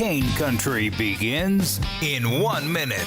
Cain Country begins in 1 minute.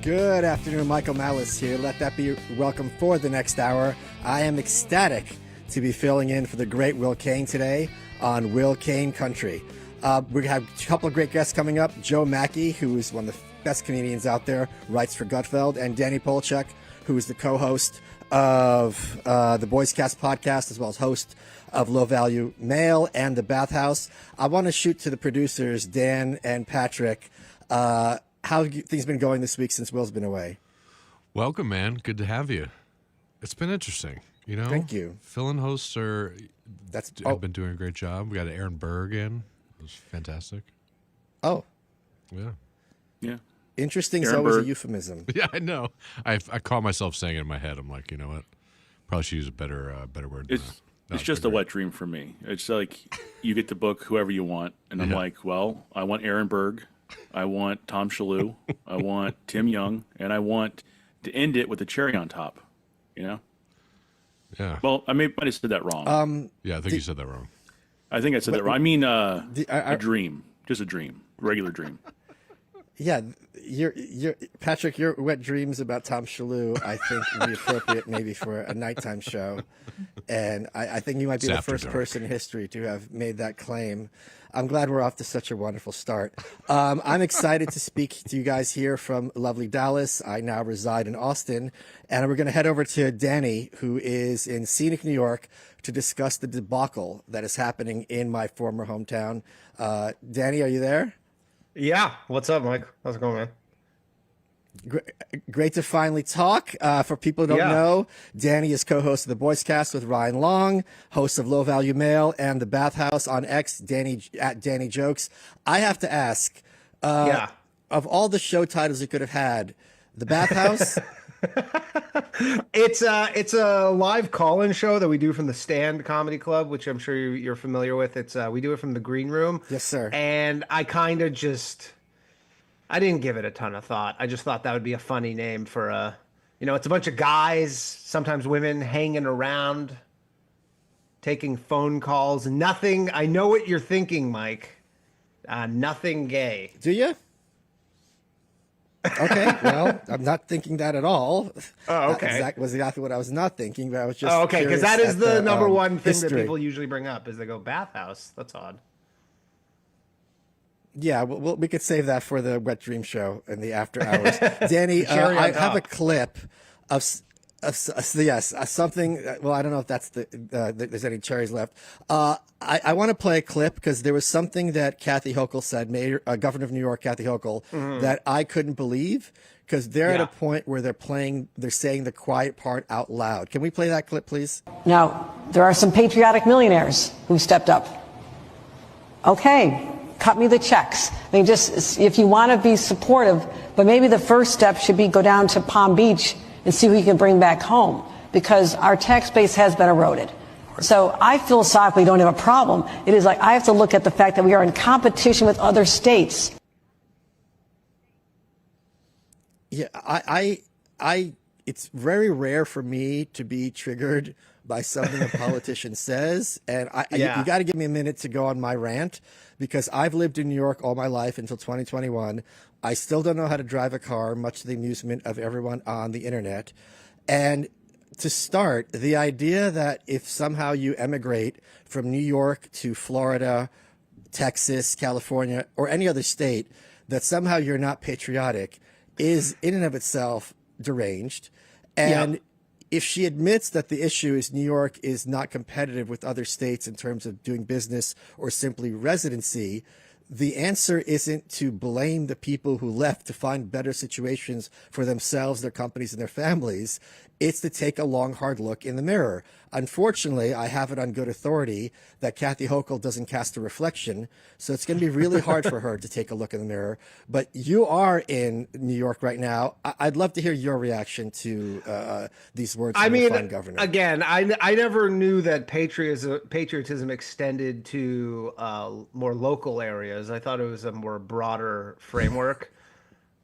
Good afternoon, Michael Malice here. Let that be welcome for the next hour. I am ecstatic to be filling in for the great Will Cain today on Will Cain Country. We have a couple of great guests coming up. Joe Machi, who is one of the best comedians out there, writes for Gutfeld, and Danny Polishchuk, who is the co-host of the Boyscast podcast, as well as host of Low Value Mail and The Bathhouse. I want to shoot to the producers, Dan and Patrick. How have things been going this week since Will's been away? Welcome, man. Good to have you. It's been interesting, you know. Thank you. Fill-in hosts have been doing a great job. We got Aaron Berg in. It was fantastic. Oh. Yeah. Interesting is Aaron always Berg. a euphemism. Yeah, I know. I caught myself saying it in my head. I'm like, you know what? Probably should use a better word than that. No, It's just a wet dream for me. It's like you get to book whoever you want, and I'm like, well, I want Aaron Berg, I want Tom Shalhoub, I want Tim Young, and I want to end it with a cherry on top. You know? Yeah. Well, I might have said that wrong. Yeah, I think you said that wrong. I think I said that wrong. I mean, a dream, just a dream, regular dream. Yeah, Patrick, your wet dreams about Tom Shalhoub, I think, would be appropriate maybe for a nighttime show. And I think you might be the first person in history to have made that claim. I'm glad we're off to such a wonderful start. I'm excited to speak to you guys here from lovely Dallas. I now reside in Austin. And we're going to head over to Danny, who is in scenic New York, to discuss the debacle that is happening in my former hometown. Danny, are you there? Yeah. What's up, Mike? How's it going, man? Great to finally talk. For people who don't know, Danny is co-host of the Boyscast with Ryan Long, host of Low Value Mail and The Bathhouse on X, at Danny Jokes. I have to ask, of all the show titles you could have had, The Bathhouse? It's a live call-in show that we do from the Stand Comedy Club, which I'm sure you're familiar with. We do it from the green room. Yes, sir. And I kind of I didn't give it a ton of thought. I just thought that would be a funny name for it's a bunch of guys, sometimes women, hanging around, taking phone calls. Nothing. I know what you're thinking, Mike. Nothing gay. Do you? Okay, well, I'm not thinking that at all. Oh, okay. That was exactly what I was not thinking, but I was just okay, because that is the number one thing history that people usually bring up is they go, bathhouse. That's odd. Yeah, we could save that for the Wet Dream show in the after hours. Danny, I have a clip of something. Well, I don't know if that's there's any cherries left. I want to play a clip because there was something that Kathy Hochul said, Governor of New York, Kathy Hochul, that I couldn't believe because they're at a point where they're saying the quiet part out loud. Can we play that clip, please? Now, there are some patriotic millionaires who stepped up. Okay, cut me the checks. I mean, just if you want to be supportive, but maybe the first step should be go down to Palm Beach and see who you can bring back home, because our tax base has been eroded. So I philosophically don't have a problem. It is like I have to look at the fact that we are in competition with other states. Yeah, I it's very rare for me to be triggered by something a politician says. And you got to give me a minute to go on my rant, because I've lived in New York all my life until 2021. I still don't know how to drive a car, much to the amusement of everyone on the internet. And to start, the idea that if somehow you emigrate from New York to Florida, Texas, California, or any other state, that somehow you're not patriotic is in and of itself deranged. And if she admits that the issue is New York is not competitive with other states in terms of doing business or simply residency, the answer isn't to blame the people who left to find better situations for themselves, their companies, and their families. It's to take a long, hard look in the mirror. Unfortunately, I have it on good authority that Kathy Hochul doesn't cast a reflection, so it's going to be really hard for her to take a look in the mirror. But you are in New York right now. I'd love to hear your reaction to these words from the fine governor. Again, I never knew that patriotism extended to more local areas. I thought it was a more broader framework.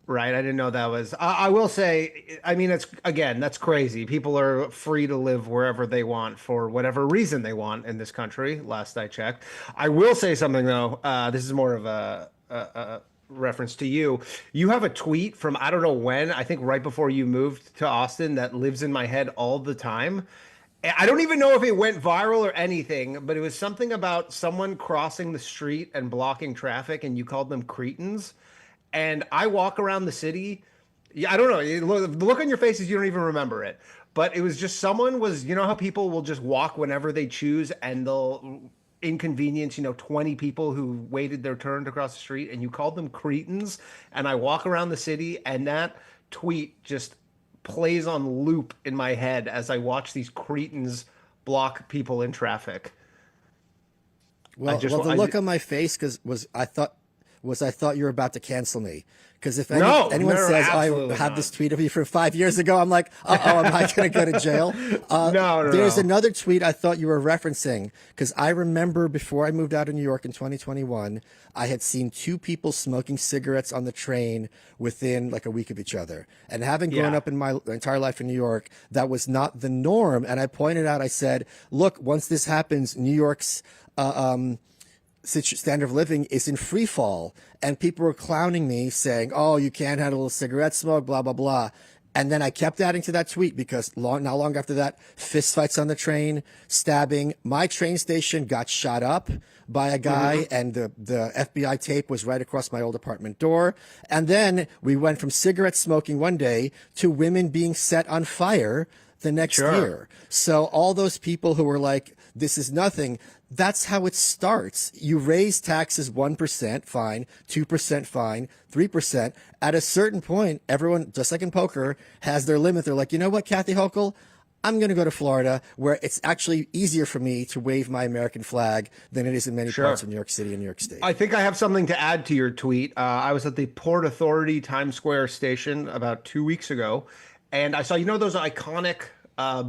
Right. I didn't know that was. I will say, I mean, that's crazy. People are free to live wherever they want for whatever reason they want in this country. Last I checked. I will say something, though. This is more of a reference to you. You have a tweet from I don't know when, I think right before you moved to Austin, that lives in my head all the time. I don't even know if it went viral or anything, but it was something about someone crossing the street and blocking traffic, and you called them cretins. And I walk around the city. Yeah, I don't know. The look on your faces, you don't even remember it. But it was just someone was, you know how people will just walk whenever they choose and they'll inconvenience, 20 people who waited their turn to cross the street, and you called them cretins. And I walk around the city, and that tweet just plays on loop in my head as I watch these cretins block people in traffic. Well, the look on my face I thought you were about to cancel me. Because if anyone says, I have this tweet of you from 5 years ago, I'm like, am I going to go to jail? There's another tweet I thought you were referencing, because I remember before I moved out of New York in 2021, I had seen two people smoking cigarettes on the train within like a week of each other. And having grown up in my entire life in New York, that was not the norm. And I pointed out, I said, look, once this happens, New York's standard of living is in free fall, and people were clowning me saying, oh, you can't handle a cigarette smoke, blah, blah, blah. And then I kept adding to that tweet, because not long after that, fist fights on the train, stabbing. My train station got shot up by a guy, and the FBI tape was right across my old apartment door. And then we went from cigarette smoking one day to women being set on fire the next year. So all those people who were like, this is nothing, that's how it starts. You raise taxes 1%, fine, 2%, fine, 3%. At a certain point, everyone, just like in poker, has their limit. They're like, you know what, Kathy Hochul? I'm going to go to Florida, where it's actually easier for me to wave my American flag than it is in many parts of New York City and New York State. I think I have something to add to your tweet. I was at the Port Authority Times Square station about 2 weeks ago, and I saw, those iconic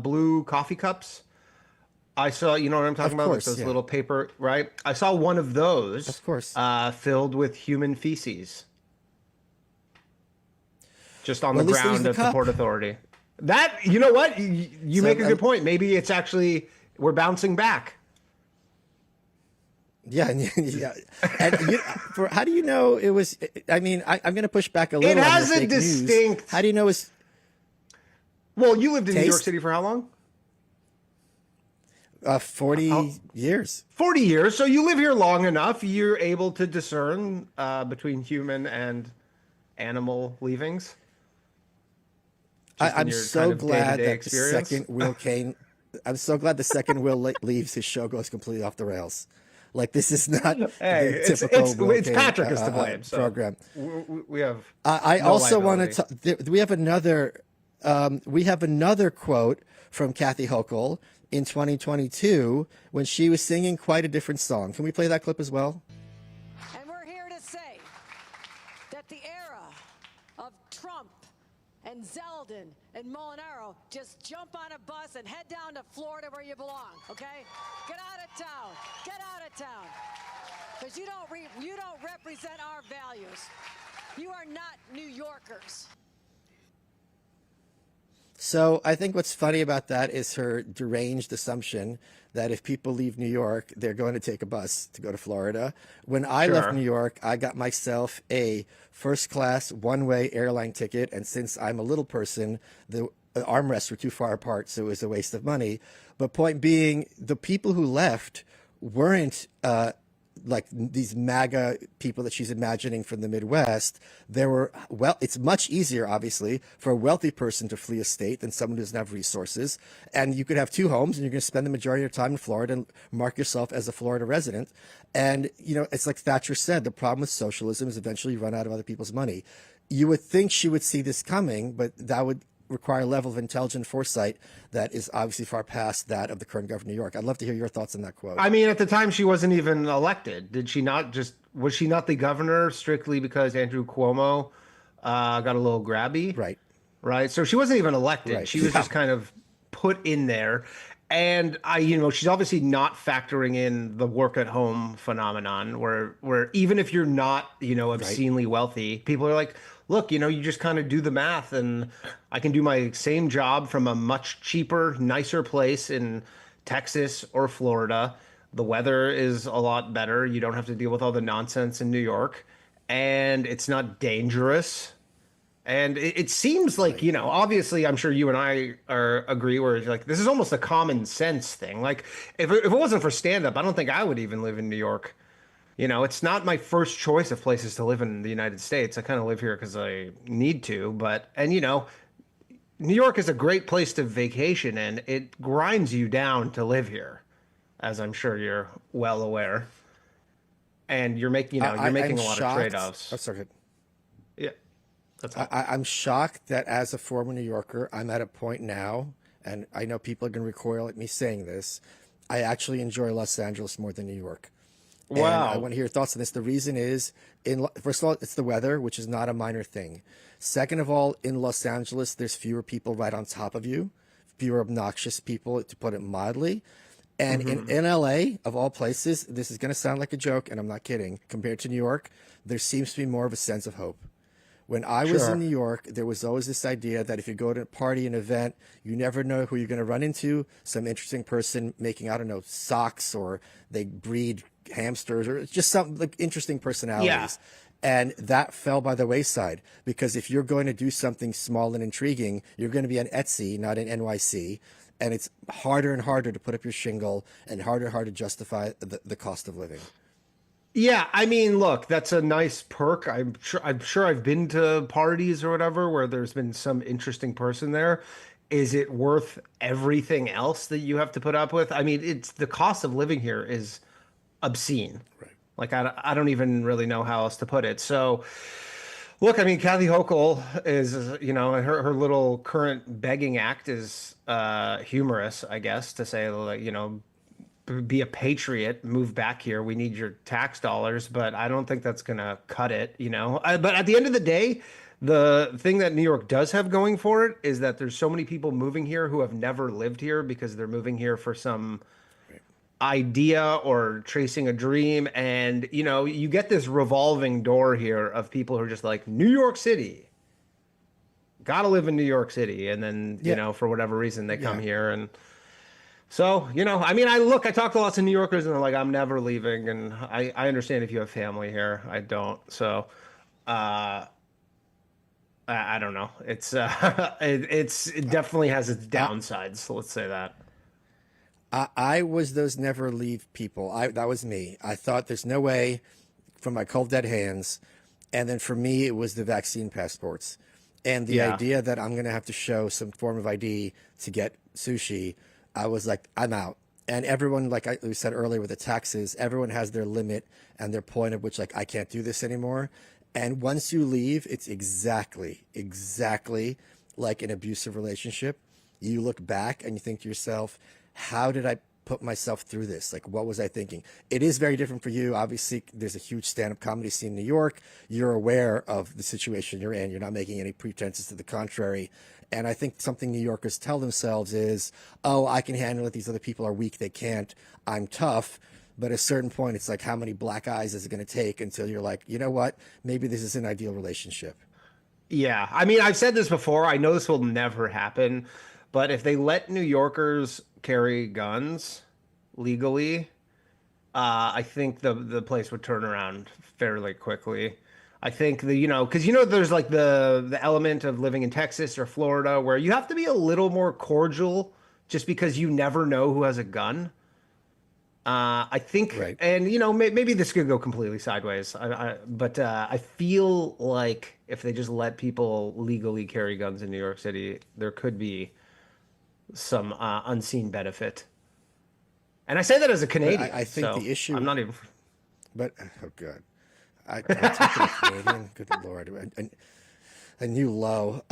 blue coffee cups? I saw, you know what I'm talking about? Like those little paper, right? I saw one of those, of course, filled with human feces, just on the ground at the Port Authority. That, you know what? You make a good point. Maybe it's actually, we're bouncing back. Yeah. And how do you know it was? I mean, I'm going to push back a little. It has on a distinct. News. How do you know it's? Well, you lived in New York City for how long? 40 years. 40 years. So you live here long enough. You're able to discern between human and animal leavings. I'm so glad that the second Will Cain. I'm so glad the second Will leaves, his show goes completely off the rails. Like, this is not the typical it's Patrick is to blame. Program. We have. I also want to. We have another. We have another quote from Kathy Hochul in 2022 when she was singing quite a different song. Can we play that clip as well? And we're here to say that the era of Trump and Zeldin and Molinaro, just jump on a bus and head down to Florida where you belong, okay? Get out of town. Get out of town. Because you don't represent our values. You are not New Yorkers. So I think what's funny about that is her deranged assumption that if people leave New York, they're going to take a bus to go to Florida. When I left New York, I got myself a first class one-way airline ticket. And since I'm a little person, the armrests were too far apart, so it was a waste of money. But point being, the people who left weren't like these MAGA people that she's imagining from the Midwest. There were, well, it's much easier, obviously, for a wealthy person to flee a state than someone who doesn't have resources. And you could have two homes and you're going to spend the majority of your time in Florida and mark yourself as a Florida resident. And, you know, it's like Thatcher said, the problem with socialism is eventually you run out of other people's money. You would think she would see this coming, but that would require a level of intelligent foresight that is obviously far past that of the current governor of New York. I'd love to hear your thoughts on that quote. I mean, at the time, she wasn't even elected. Did she not was she not the governor strictly because Andrew Cuomo got a little grabby? Right. So she wasn't even elected. Right. She was just kind of put in there. And she's obviously not factoring in the work at home phenomenon where even if you're not, obscenely wealthy, people are like, look, you just kind of do the math and I can do my same job from a much cheaper, nicer place in Texas or Florida. The weather is a lot better. You don't have to deal with all the nonsense in New York and it's not dangerous. And it seems like, obviously, I'm sure you and I agree where it's like, this is almost a common sense thing. Like if it wasn't for stand up, I don't think I would even live in New York. It's not my first choice of places to live in the United States. I kind of live here because I need to. New York is a great place to vacation and it grinds you down to live here, as I'm sure you're well aware. And you're making, you're making a lot of trade-offs. Oh, sorry. Yeah. I'm shocked that as a former New Yorker, I'm at a point now, and I know people are going to recoil at me saying this, I actually enjoy Los Angeles more than New York. Wow. And I want to hear your thoughts on this. The reason is, first of all, it's the weather, which is not a minor thing. Second of all, in Los Angeles, there's fewer people right on top of you, fewer obnoxious people, to put it mildly. And in LA, of all places, this is going to sound like a joke, and I'm not kidding, compared to New York, there seems to be more of a sense of hope. When I was in New York, there was always this idea that if you go to a party, an event, you never know who you're going to run into. Some interesting person making, I don't know, socks, or they breed hamsters, or just some like interesting personalities. Yeah. And that fell by the wayside because if you're going to do something small and intriguing, you're going to be on Etsy, not in NYC. And it's harder and harder to put up your shingle and harder and harder to justify the cost of living. Yeah, I mean, look, that's a nice perk. I'm sure I've been to parties or whatever where there's been some interesting person there. Is it worth everything else that you have to put up with? I mean, it's the cost of living here is obscene. Right. Like I don't even really know how else to put it. So, look, I mean, Kathy Hochul is, her little current begging act is humorous, I guess, to say, like, be a patriot, move back here. We need your tax dollars, but I don't think that's going to cut it, But at the end of the day, the thing that New York does have going for it is that there's so many people moving here who have never lived here because they're moving here for some idea or tracing a dream. And, you get this revolving door here of people who are just like, New York City, gotta live in New York City. And then, for whatever reason, they come here and... So, I mean, I talk to lots of New Yorkers and they're like, I'm never leaving. And I understand if you have family here. I don't. So, I don't know. It's, it definitely has its downsides. So let's say that. I was those never leave people. That was me. I thought there's no way from my cold dead hands. And then for me, it was the vaccine passports and the idea that I'm going to have to show some form of ID to get sushi. I was like, I'm out. And everyone, like we said earlier with the taxes, everyone has their limit and their point at which, like, I can't do this anymore. And once you leave, it's exactly like an abusive relationship. You look back and you think to yourself, how did I put myself through this? Like, what was I thinking? It is very different for you. Obviously, there's a huge stand-up comedy scene in New York. You're aware of the situation you're in. You're not making any pretenses to the contrary. And I think something New Yorkers tell themselves is, oh, I can handle it. These other people are weak. They can't. I'm tough. But at a certain point, it's like, how many black eyes is it going to take until you're like, you know what? Maybe this is an ideal relationship. Yeah, I mean, I've said this before. I know this will never happen, but if they let New Yorkers carry guns legally, I think the place would turn around fairly quickly. I think because there's like the element of living in Texas or Florida where you have to be a little more cordial just because you never know who has a gun. I think, Right. and maybe this could go completely sideways. But I feel like if they just let people legally carry guns in New York City, there could be some unseen benefit. And I say that as a Canadian. I think so the issue. I'm not even. But oh, good. I talking to Canadian. Good Lord, a new low.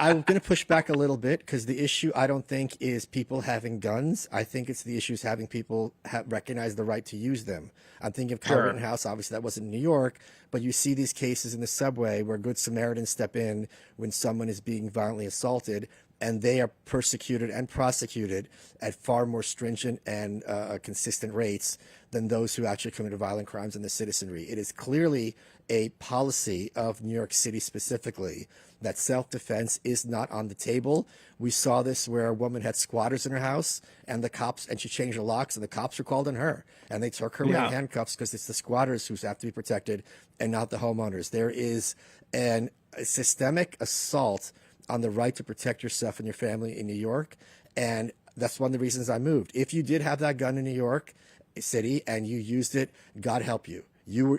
I'm going to push back a little bit because the issue I don't think is people having guns. I think it's the issue is having people recognize the right to use them. I'm thinking of Kyle Rittenhouse. Obviously, that wasn't New York, but you see these cases in the subway where Good Samaritans step in when someone is being violently assaulted, and they are persecuted and prosecuted at far more stringent and consistent rates than those who actually committed violent crimes in the citizenry. It is clearly a policy of New York City specifically that self-defense is not on the table. We saw this where a woman had squatters in her house and she changed the locks and the cops were called on her and they took her in handcuffs because it's the squatters who have to be protected and not the homeowners. There is a systemic assault on the right to protect yourself and your family in New York. And that's one of the reasons I moved. If you did have that gun in New York City and you used it, God help you. You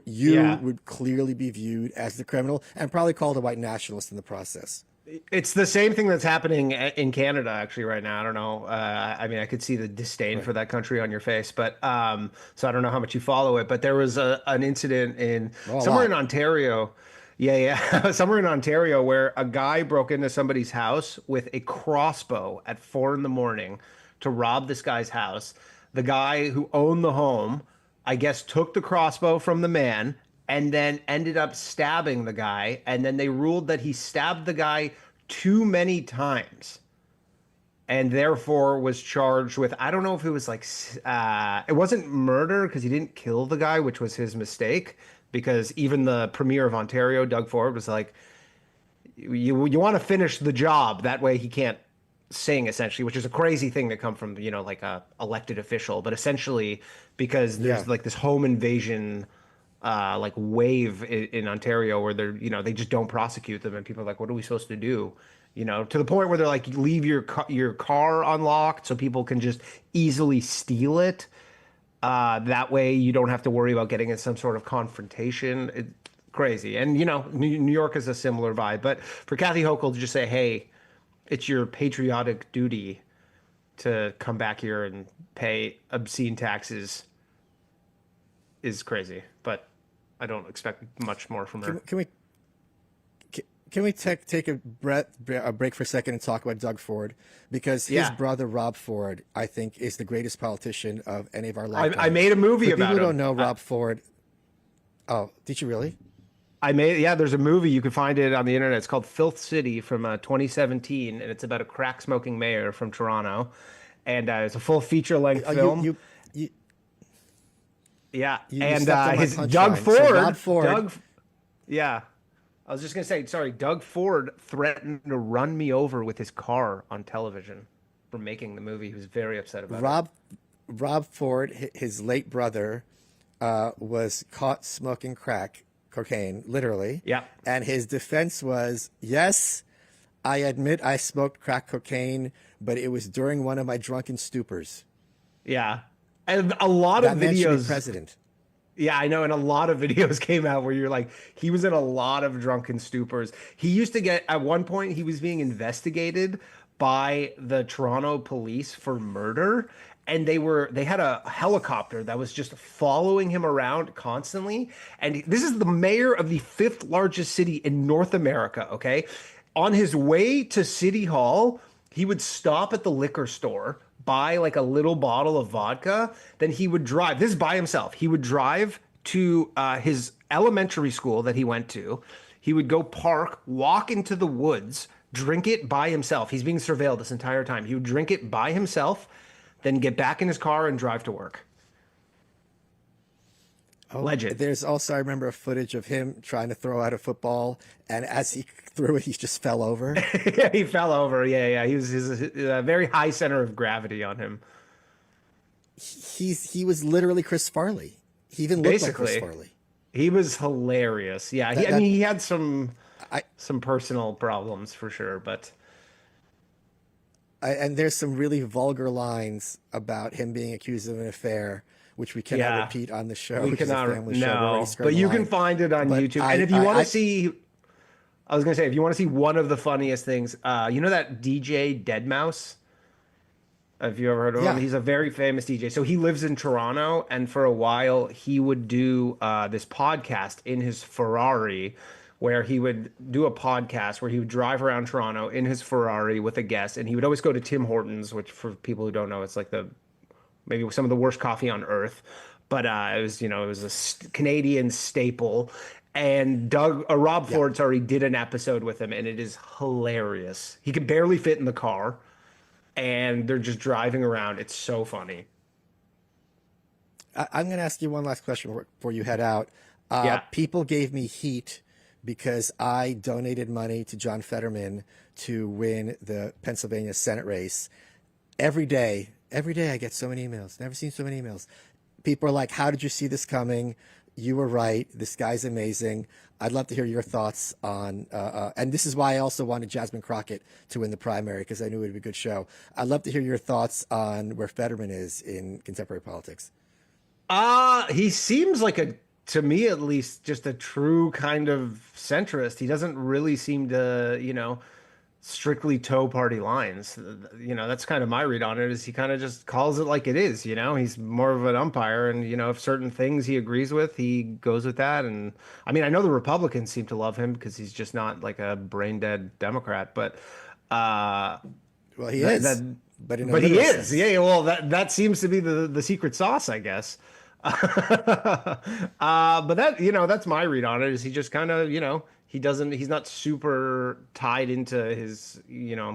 would clearly be viewed as the criminal and probably called a white nationalist in the process. It's the same thing that's happening in Canada actually right now. I don't know. I mean, I could see the disdain for that country on your face, but so I don't know how much you follow it. But there was an incident somewhere in Ontario. Yeah. Somewhere in Ontario where a guy broke into somebody's house with a crossbow at 4 a.m. to rob this guy's house. The guy who owned the home, I guess, took the crossbow from the man and then ended up stabbing the guy. And then they ruled that he stabbed the guy too many times and therefore was charged with, I don't know if it was like, it wasn't murder because he didn't kill the guy, which was his mistake. Because even the premier of Ontario, Doug Ford, was like, you want to finish the job. That way he can't sing, essentially, which is a crazy thing to come from, like a elected official. But essentially, because there's like this home invasion like wave in Ontario where they just don't prosecute them. And people are like, what are we supposed to do? To the point where they're like, leave your car unlocked so people can just easily steal it. That way you don't have to worry about getting in some sort of confrontation. It's crazy. And, New York is a similar vibe. But for Kathy Hochul to just say, hey, it's your patriotic duty to come back here and pay obscene taxes is crazy. But I don't expect much more from her. Can we take a break for a second and talk about Doug Ford? Because his brother, Rob Ford, I think, is the greatest politician of any of our lifetimes. I made a movie about him. People who don't know Rob Ford. Oh, did you really? There's a movie. You can find it on the internet. It's called Filth City from 2017, and it's about a crack-smoking mayor from Toronto. And it's a full feature-length film. Doug Ford. I was just going to say, sorry, Doug Ford threatened to run me over with his car on television for making the movie. He was very upset about it. Rob Ford, his late brother, was caught smoking cocaine, literally. Yeah. And his defense was, yes, I admit I smoked crack cocaine, but it was during one of my drunken stupors. Yeah. And a lot of videos. Man should be president. Yeah, I know. And a lot of videos came out where you're like, he was in a lot of drunken stupors. He used to at one point, he was being investigated by the Toronto police for murder. And they had a helicopter that was just following him around constantly. And this is the mayor of the 5th largest city in North America. Okay. On his way to City Hall, he would stop at the liquor store, buy like a little bottle of vodka, then he would drive. This is by himself. He would drive to his elementary school that he went to. He would go park, walk into the woods, drink it by himself. He's being surveilled this entire time. He would drink it by himself, then get back in his car and drive to work. Legend. There's also, I remember, a footage of him trying to throw out a football, and as he threw it, he just fell over. Yeah, he fell over. Yeah. He was a very high center of gravity on him. He was literally Chris Farley. He even looked like Chris Basically. Farley. He was hilarious. Yeah, I mean, he had some personal problems for sure, but And there's some really vulgar lines about him being accused of an affair, which we cannot repeat on the show. we cannot. Family show. We're No, already skirting but the you line. can find it on But YouTube. And if you want to see, I was gonna say, if you want to see one of the funniest things, you know that DJ Deadmau5? Have you ever heard of him? He's a very famous DJ. So he lives in Toronto, and for a while he would do this podcast in his Ferrari, where he would do a podcast where he would drive around Toronto in his Ferrari with a guest, and he would always go to Tim Hortons, which for people who don't know, it's like maybe some of the worst coffee on earth, but it was a Canadian staple. And Rob Ford's already did an episode with him, and it is hilarious. He could barely fit in the car, and they're just driving around. It's so funny. I'm going to ask you one last question before you head out. People gave me heat because I donated money to John Fetterman to win the Pennsylvania Senate race. Every day I get so many emails. Never seen so many emails. People are like, how did you see this coming? You were right. This guy's amazing. I'd love to hear your thoughts on, and this is why I also wanted Jasmine Crockett to win the primary, because I knew it would be a good show. I'd love to hear your thoughts on where Fetterman is in contemporary politics. He seems like to me at least, just a true kind of centrist. He doesn't really seem to, strictly toe party lines. That's kind of my read on it, is he kind of just calls it like it is. He's more of an umpire, and if certain things he agrees with, he goes with that. And I mean, I know the Republicans seem to love him because he's just not like a brain dead Democrat, but well, he is. But he is. Yeah. Well, that seems to be the secret sauce, I guess. But that's my read on it, is he just kind of, he's not super tied into his,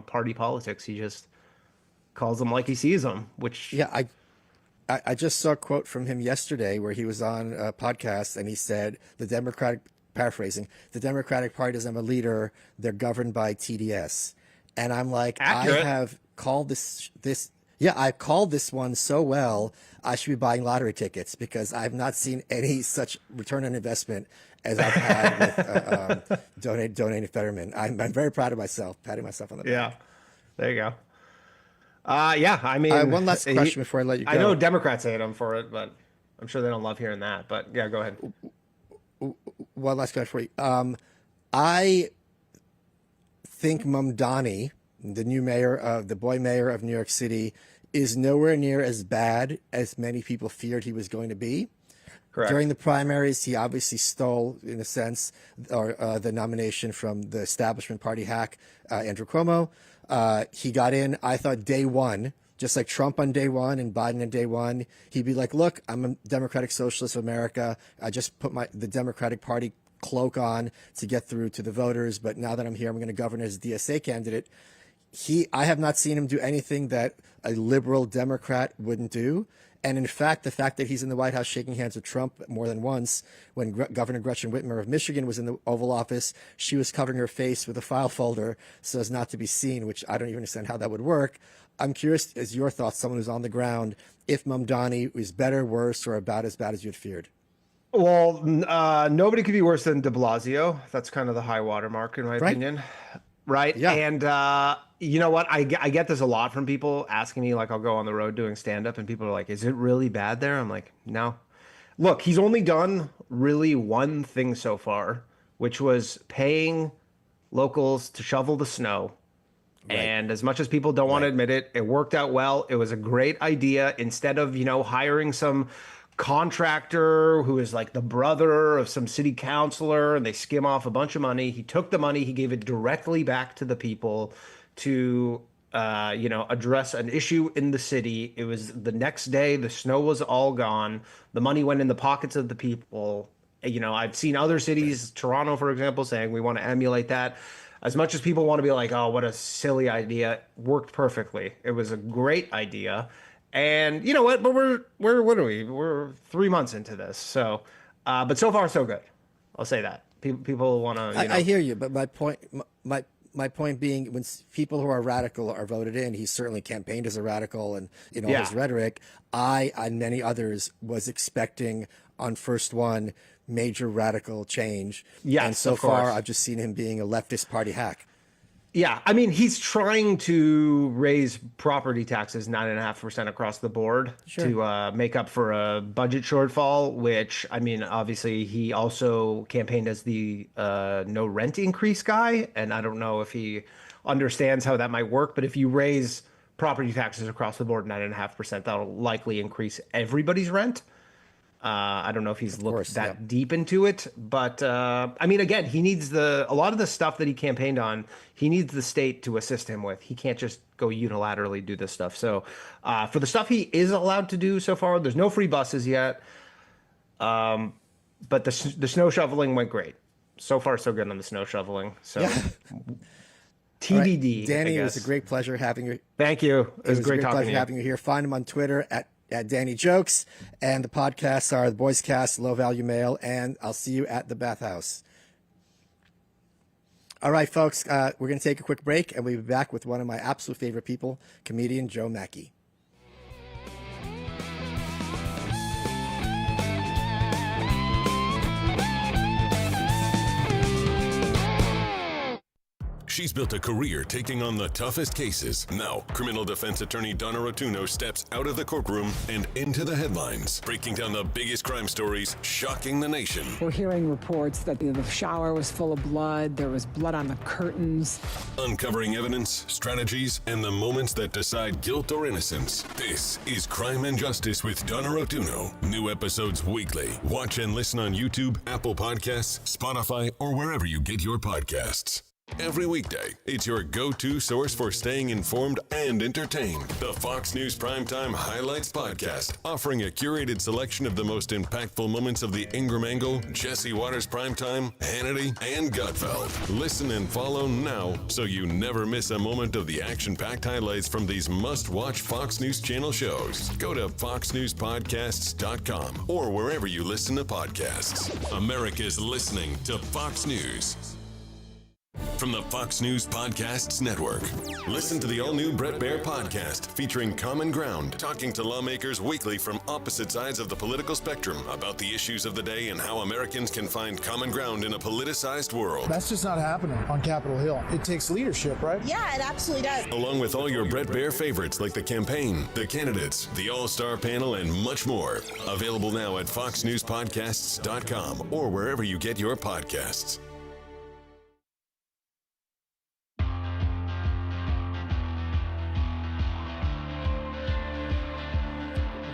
party politics. He just calls them like he sees them, which. Yeah. I just saw a quote from him yesterday where he was on a podcast, and he said paraphrasing, the Democratic Party doesn't have a leader. They're governed by TDS. And I'm like, accurate. I have called this. Yeah, I called this one so well, I should be buying lottery tickets, because I've not seen any such return on investment as I've had with donating Fetterman. I'm very proud of myself, patting myself on the back. Yeah, there you go. I mean, one last question before I let you go. I know Democrats hate him for it, but I'm sure they don't love hearing that. But yeah, go ahead. One last question for you. I think Mamdani, the new mayor the boy mayor of New York City, is nowhere near as bad as many people feared he was going to be. Correct. During the primaries, he obviously stole, in a sense, the nomination from the establishment party hack, Andrew Cuomo. He got in, I thought, day one, just like Trump on day one and Biden on day one. He'd be like, look, I'm a Democratic Socialist of America. I just put the Democratic Party cloak on to get through to the voters. But now that I'm here, I'm going to govern as DSA candidate. I have not seen him do anything that a liberal Democrat wouldn't do. And in fact, the fact that he's in the White House shaking hands with Trump more than once, when Governor Gretchen Whitmer of Michigan was in the Oval Office, she was covering her face with a file folder so as not to be seen, which I don't even understand how that would work. I'm curious as your thoughts, someone who's on the ground, if Mamdani is better, worse, or about as bad as you had feared. Well, nobody could be worse than de Blasio. That's kind of the high water mark, in my opinion. Right. Yeah. And you know what? I get this a lot from people asking me, like, I'll go on the road doing stand up and people are like, is it really bad there? I'm like, no. Look, he's only done really one thing so far, which was paying locals to shovel the snow. Right. And as much as people don't want to admit it, it worked out well. It was a great idea. Instead of, hiring some contractor who is like the brother of some city councilor and they skim off a bunch of money, he took the money, he gave it directly back to the people to address an issue in the city. It was the next day, the snow was all gone, the money went in the pockets of the people. I've seen other cities, Toronto for example, saying we want to emulate that. As much as people want to be like, oh, what a silly idea, worked perfectly. It was a great idea. And you know what? But we're 3 months into this, so But so far, so good. I'll say that. People want to. I hear you, but my point being, when people who are radical are voted in, he certainly campaigned as a radical, and his rhetoric. I and many others was expecting on first one major radical change. Yes, and so of course. far I've just seen him being a leftist party hack. Yeah, I mean, he's trying to raise property taxes 9.5% across the board to make up for a budget shortfall, which, I mean, obviously he also campaigned as the no rent increase guy. And I don't know if he understands how that might work, but if you raise property taxes across the board 9.5%, that'll likely increase everybody's rent. I don't know if he's looked that deep into it, but I mean, again, he needs a lot of the stuff that he campaigned on. He needs the state to assist him with. He can't just go unilaterally do this stuff. So for the stuff he is allowed to do so far, there's no free buses yet. But the snow shoveling went great. So far, so good on the snow shoveling. So TBD. Right. Danny, it was a great pleasure having you. Thank you. It was a great pleasure having you here. Find him on Twitter at Danny Jokes, and the podcasts are the Boyscast, Low Value Mail, and I'll see you at the bathhouse. All right, folks, we're going to take a quick break, and we'll be back with one of my absolute favorite people, comedian Joe Machi. She's built a career taking on the toughest cases. Now, criminal defense attorney Donna Rotuno steps out of the courtroom and into the headlines, breaking down the biggest crime stories, shocking the nation. We're hearing reports that the shower was full of blood, there was blood on the curtains. Uncovering evidence, strategies, and the moments that decide guilt or innocence. This is Crime and Justice with Donna Rotuno. New episodes weekly. Watch and listen on YouTube, Apple Podcasts, Spotify, or wherever you get your podcasts. Every weekday, it's your go-to source for staying informed and entertained. The Fox News Primetime Highlights Podcast, offering a curated selection of the most impactful moments of the Ingram Angle, Jesse Waters Primetime, Hannity, and Gutfeld. Listen and follow now so you never miss a moment of the action-packed highlights from these must-watch Fox News Channel shows. Go to foxnewspodcasts.com or wherever you listen to podcasts. America's listening to Fox News. From the Fox News Podcasts Network. Listen to the all-new Brett Baier podcast featuring Common Ground, talking to lawmakers weekly from opposite sides of the political spectrum about the issues of the day and how Americans can find common ground in a politicized world. That's just not happening on Capitol Hill. It takes leadership, right? Yeah, it absolutely does. Along with all your Brett Baier favorites like the campaign, the candidates, the all-star panel, and much more. Available now at foxnewspodcasts.com or wherever you get your podcasts.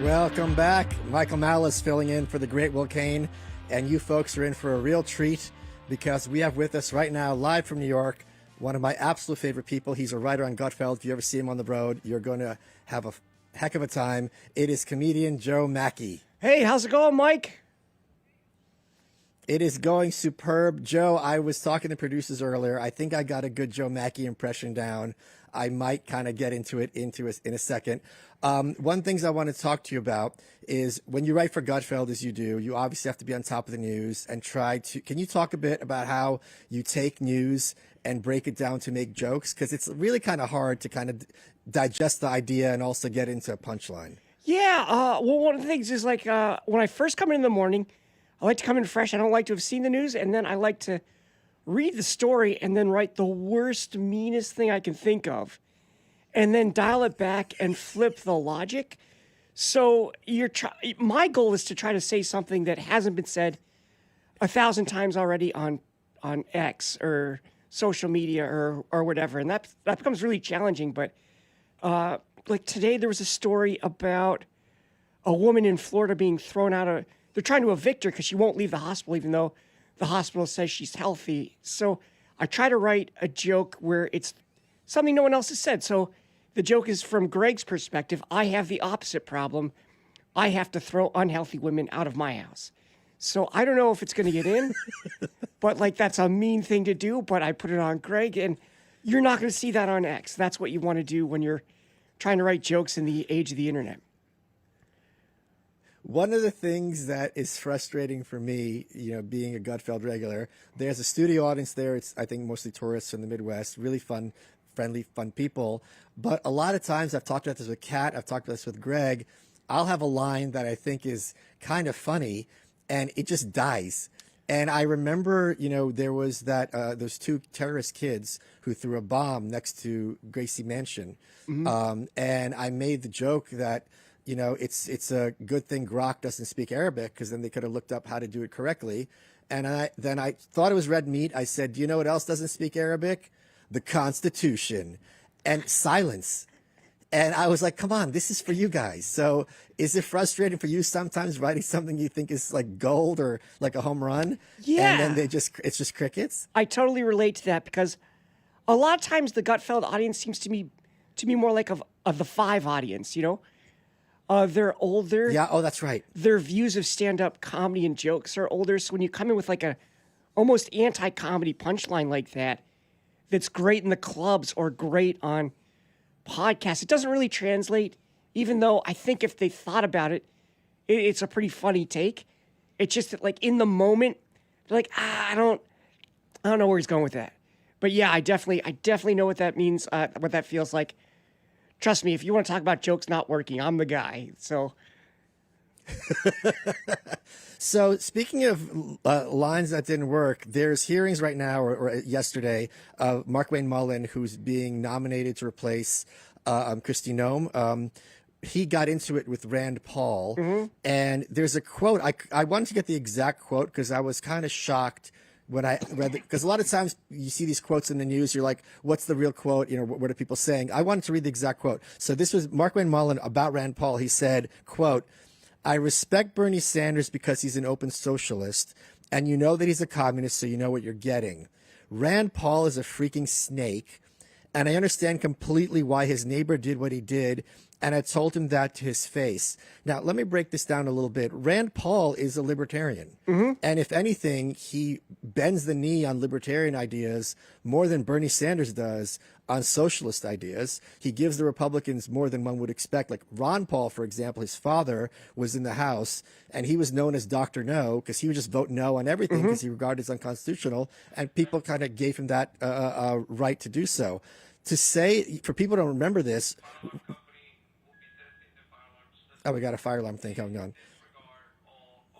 Welcome back. Michael Malice filling in for the great Will Cain, and you folks are in for a real treat because we have with us right now, live from New York, one of my absolute favorite people. He's a writer on Gutfeld. If you ever see him on the road, you're going to have a heck of a time. It is comedian Joe Machi. Hey, how's it going, Mike? It is going superb. Joe, I was talking to producers earlier. I think I got a good Joe Machi impression down. I might kind of get into it in a second. One things I want to talk to you about is when you write for Gutfeld, as you do, you obviously have to be on top of the news and can you talk a bit about how you take news and break it down to make jokes? Because it's really kind of hard to kind of digest the idea and also get into a punchline. Yeah, well, one of the things is like when I first come in the morning, I like to come in fresh. I don't like to have seen the news, and then I like to read the story and then write the worst, meanest thing I can think of, and then dial it back and flip the logic. So my goal is to try to say something that hasn't been said 1,000 times already on X or social media or whatever, and that becomes really challenging. But like today, there was a story about a woman in Florida being thrown out of. They're trying to evict her because she won't leave the hospital, even though the hospital says she's healthy. So I try to write a joke where it's something no one else has said. So the joke is from Greg's perspective. I have the opposite problem. I have to throw unhealthy women out of my house. So I don't know if it's going to get in, but like that's a mean thing to do. But I put it on Greg, and you're not going to see that on X. That's what you want to do when you're trying to write jokes in the age of the internet. One of the things that is frustrating for me, being a Gutfeld regular, there's a studio audience there. It's, I think, mostly tourists from the Midwest, really fun, friendly, fun people. But a lot of times, I've talked about this with Kat, I've talked about this with Greg, I'll have a line that I think is kind of funny, and it just dies. And I remember, there was those two terrorist kids who threw a bomb next to Gracie Mansion. And I made the joke that, it's a good thing Grok doesn't speak Arabic, because then they could have looked up how to do it correctly. And I thought it was red meat. I said, do you know what else doesn't speak Arabic? The Constitution. And silence. And I was like, come on, this is for you guys. So is it frustrating for you sometimes writing something you think is like gold or like a home run? Yeah. And then it's just crickets? I totally relate to that, because a lot of times the Gutfeld audience seems to me more like of the Five audience, they're older. Yeah, oh, that's right. Their views of stand-up comedy and jokes are older. So when you come in with like a almost anti-comedy punchline like that, that's great in the clubs or great on podcasts, it doesn't really translate, even though I think if they thought about it, it's a pretty funny take. It's just that, like, in the moment, they're like, I don't know where he's going with that. But yeah, I definitely know what that means, what that feels like. Trust me, if you want to talk about jokes not working, I'm the guy. So, so speaking of lines that didn't work, there's hearings right now, or yesterday, of Mark Wayne Mullen, who's being nominated to replace Kristi Noem. He got into it with Rand Paul, and there's a quote. I wanted to get the exact quote because I was kind of shocked when I read it, because a lot of times you see these quotes in the news, you're like, what's the real quote? What are people saying? I wanted to read the exact quote. So this was Mark Wayne Mullen about Rand Paul. He said, quote, "I respect Bernie Sanders because he's an open socialist, and you know that he's a communist, so you know what you're getting. Rand Paul is a freaking snake, and I understand completely why his neighbor did what he did, and I told him that to his face." Now, let me break this down a little bit. Rand Paul is a libertarian. And if anything, he bends the knee on libertarian ideas more than Bernie Sanders does on socialist ideas. He gives the Republicans more than one would expect. Like Ron Paul, for example, his father was in the House, and he was known as Dr. No, because he would just vote no on everything because he regarded it as unconstitutional, and people kind of gave him that right to do so. To say, for people to remember this, oh, we got a fire alarm thing going on.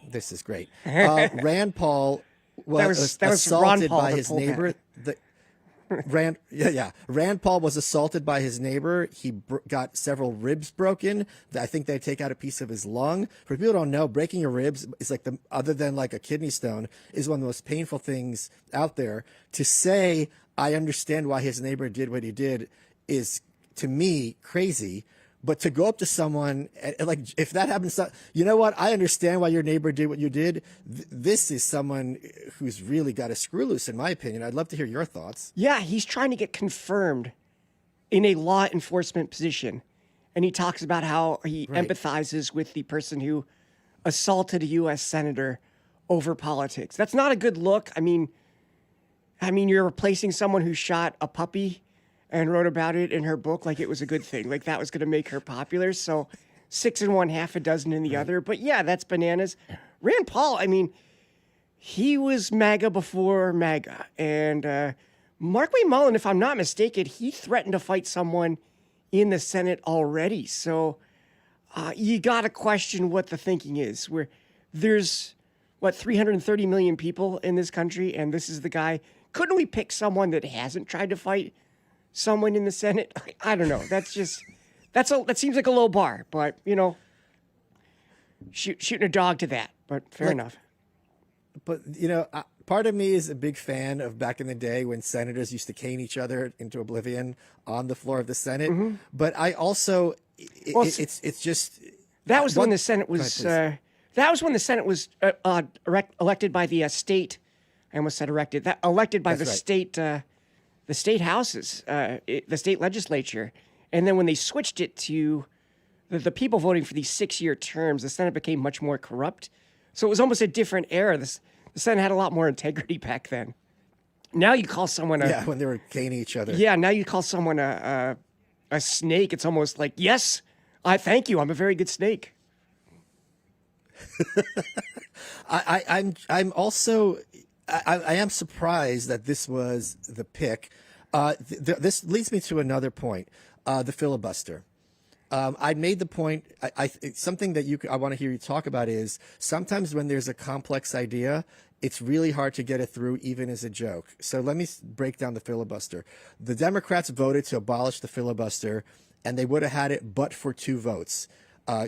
This is great. Rand Paul was assaulted by his neighbor. Rand Paul was assaulted by his neighbor. He got several ribs broken. I think they take out a piece of his lung. For people who don't know, breaking your ribs is like other than like a kidney stone, is one of the most painful things out there. To say, I understand why his neighbor did what he did is, to me, crazy. But to go up to someone, like, if that happens, you know what? I understand why your neighbor did what you did. This is someone who's really got a screw loose, in my opinion. I'd love to hear your thoughts. Yeah, he's trying to get confirmed in a law enforcement position. And he talks about how he empathizes with the person who assaulted a U.S. senator over politics. That's not a good look. I mean, you're replacing someone who shot a puppy and wrote about it in her book like it was a good thing, like that was going to make her popular. So 6 in one, half a dozen in the other. But yeah, that's bananas. Rand Paul, I mean, he was MAGA before MAGA. And Mark Wayne Mullen, if I'm not mistaken, he threatened to fight someone in the Senate already. So you got to question what the thinking is. Where there's, 330 million people in this country, and this is the guy. Couldn't we pick someone that hasn't tried to fight someone in the Senate? I don't know. That seems like a low bar, but shooting a dog to that. But fair enough. But part of me is a big fan of back in the day when senators used to cane each other into oblivion on the floor of the Senate. But I also, it's just that was when the Senate was elected by the state. I almost said erected. Elected by state. The state houses, the state legislature. And then when they switched it to the people voting for these 6-year terms, the Senate became much more corrupt. So it was almost a different era. The Senate had a lot more integrity back then. Now you call someone when they were caning each other. Yeah, now you call someone a snake. It's almost like, yes, I thank you. I'm a very good snake. I'm also I am surprised that this was the pick. This leads me to another point: the filibuster. I made the point. Something that I want to hear you talk about is sometimes when there's a complex idea, it's really hard to get it through, even as a joke. So let me break down the filibuster. The Democrats voted to abolish the filibuster, and they would have had it but for 2 votes.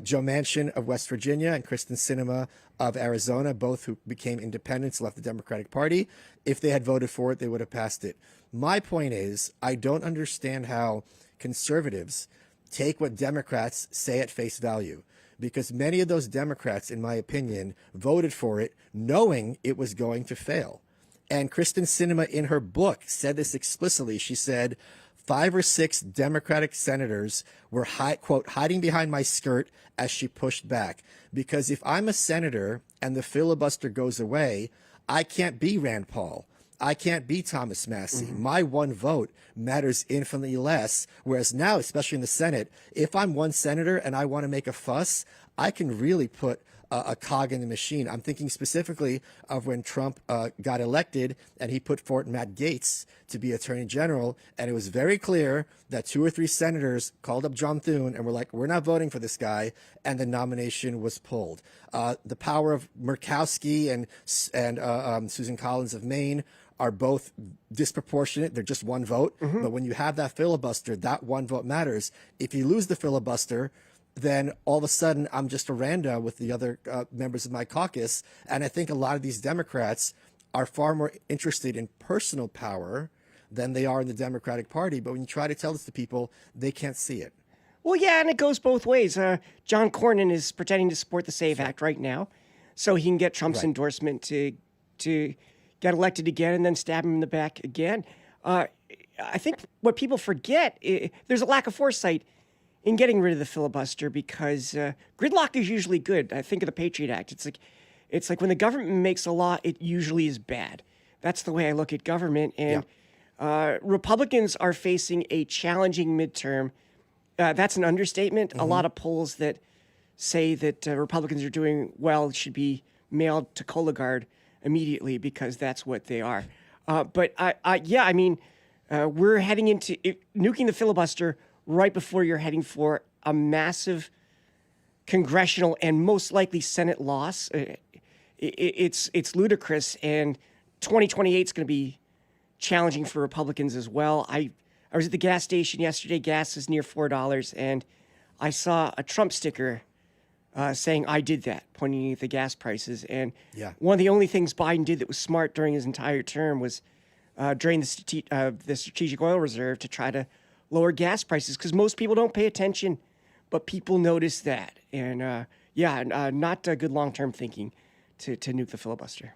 Joe Manchin of West Virginia and Kristen Sinema of Arizona, both who became independents, left the Democratic Party. If they had voted for it, they would have passed it. My point is, I don't understand how conservatives take what Democrats say at face value, because many of those Democrats, in my opinion, voted for it knowing it was going to fail. And Kristen Sinema, in her book, said this explicitly. She said, 5 or 6 Democratic senators were, quote, hiding behind my skirt as she pushed back. Because if I'm a senator and the filibuster goes away, I can't be Rand Paul. I can't be Thomas Massey. My one vote matters infinitely less. Whereas now, especially in the Senate, if I'm one senator and I want to make a fuss, I can really put a cog in the machine. I'm thinking specifically of when Trump got elected and he put forward Matt Gaetz to be Attorney General. And it was very clear that 2 or 3 senators called up John Thune and were like, we're not voting for this guy. And the nomination was pulled. The power of Murkowski and Susan Collins of Maine are both disproportionate. They're just one vote. But when you have that filibuster, that one vote matters. If you lose the filibuster, then all of a sudden I'm just a rando with the other members of my caucus. And I think a lot of these Democrats are far more interested in personal power than they are in the Democratic Party. But when you try to tell this to people, they can't see it. Well, yeah, and it goes both ways. John Cornyn is pretending to support the SAVE Act right now so he can get Trump's endorsement to get elected again and then stab him in the back again. I think what people forget, there's a lack of foresight in getting rid of the filibuster because gridlock is usually good. I think of the Patriot Act. It's like when the government makes a law, it usually is bad. That's the way I look at government. And Republicans are facing a challenging midterm. That's an understatement. A lot of polls that say that Republicans are doing well should be mailed to Cologuard immediately because that's what they are. But we're heading into nuking the filibuster right before you're heading for a massive congressional and most likely Senate loss. It's ludicrous, and 2028 is going to be challenging for Republicans as well. I was at the gas station yesterday. Gas is near $4, and I saw a Trump sticker saying I did that, pointing at the gas prices. And one of the only things Biden did that was smart during his entire term was drain the strategic oil reserve to try to lower gas prices, because most people don't pay attention, but people notice that. And not good long-term thinking to nuke the filibuster.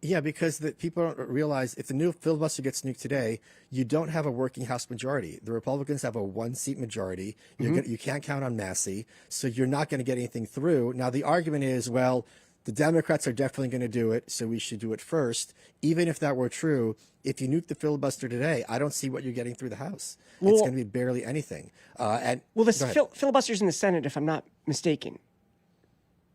Yeah, because people don't realize if the new filibuster gets nuked today, you don't have a working House majority. The Republicans have a 1-seat majority. You can't count on Massey, so you're not going to get anything through. Now, the argument is, well, the Democrats are definitely going to do it, so we should do it first. Even if that were true, if you nuke the filibuster today, I don't see what you're getting through the House. It's going to be barely anything. The filibuster's in the Senate, if I'm not mistaken.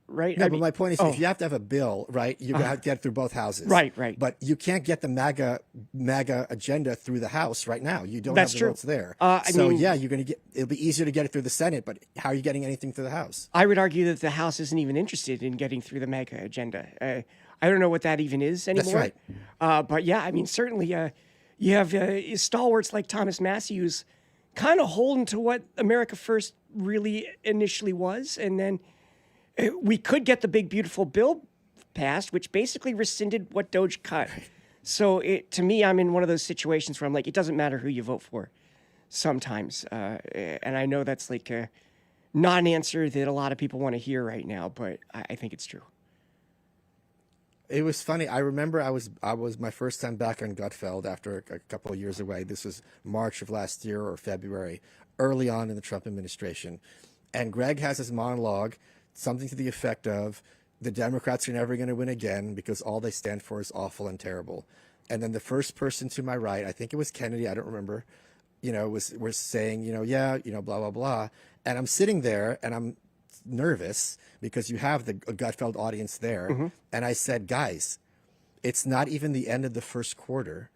Right? No, but my point is, if you have to have a bill, right, you have to get it through both houses. Right. But you can't get the MAGA agenda through the House right now. You don't have the votes there. You're going to get. It'll be easier to get it through the Senate, but how are you getting anything through the House? I would argue that the House isn't even interested in getting through the MAGA agenda. I don't know what that even is anymore. That's right. Certainly you have stalwarts like Thomas Massey, who's kind of holding to what America First really initially was, and then we could get the big, beautiful bill passed, which basically rescinded what Doge cut. So to me, I'm in one of those situations where I'm like, it doesn't matter who you vote for sometimes. And I know that's like a non-answer that a lot of people want to hear right now, but I think it's true. It was funny. I remember I was my first time back on Gutfeld after a couple of years away. This was March of last year or February, early on in the Trump administration. And Greg has his monologue, something to the effect of, the Democrats are never going to win again because all they stand for is awful and terrible. And then the first person to my right, I think it was Kennedy, I don't remember, was saying, blah, blah, blah. And I'm sitting there and I'm nervous because you have the Gutfeld audience there. And I said, guys, it's not even the end of the first quarter,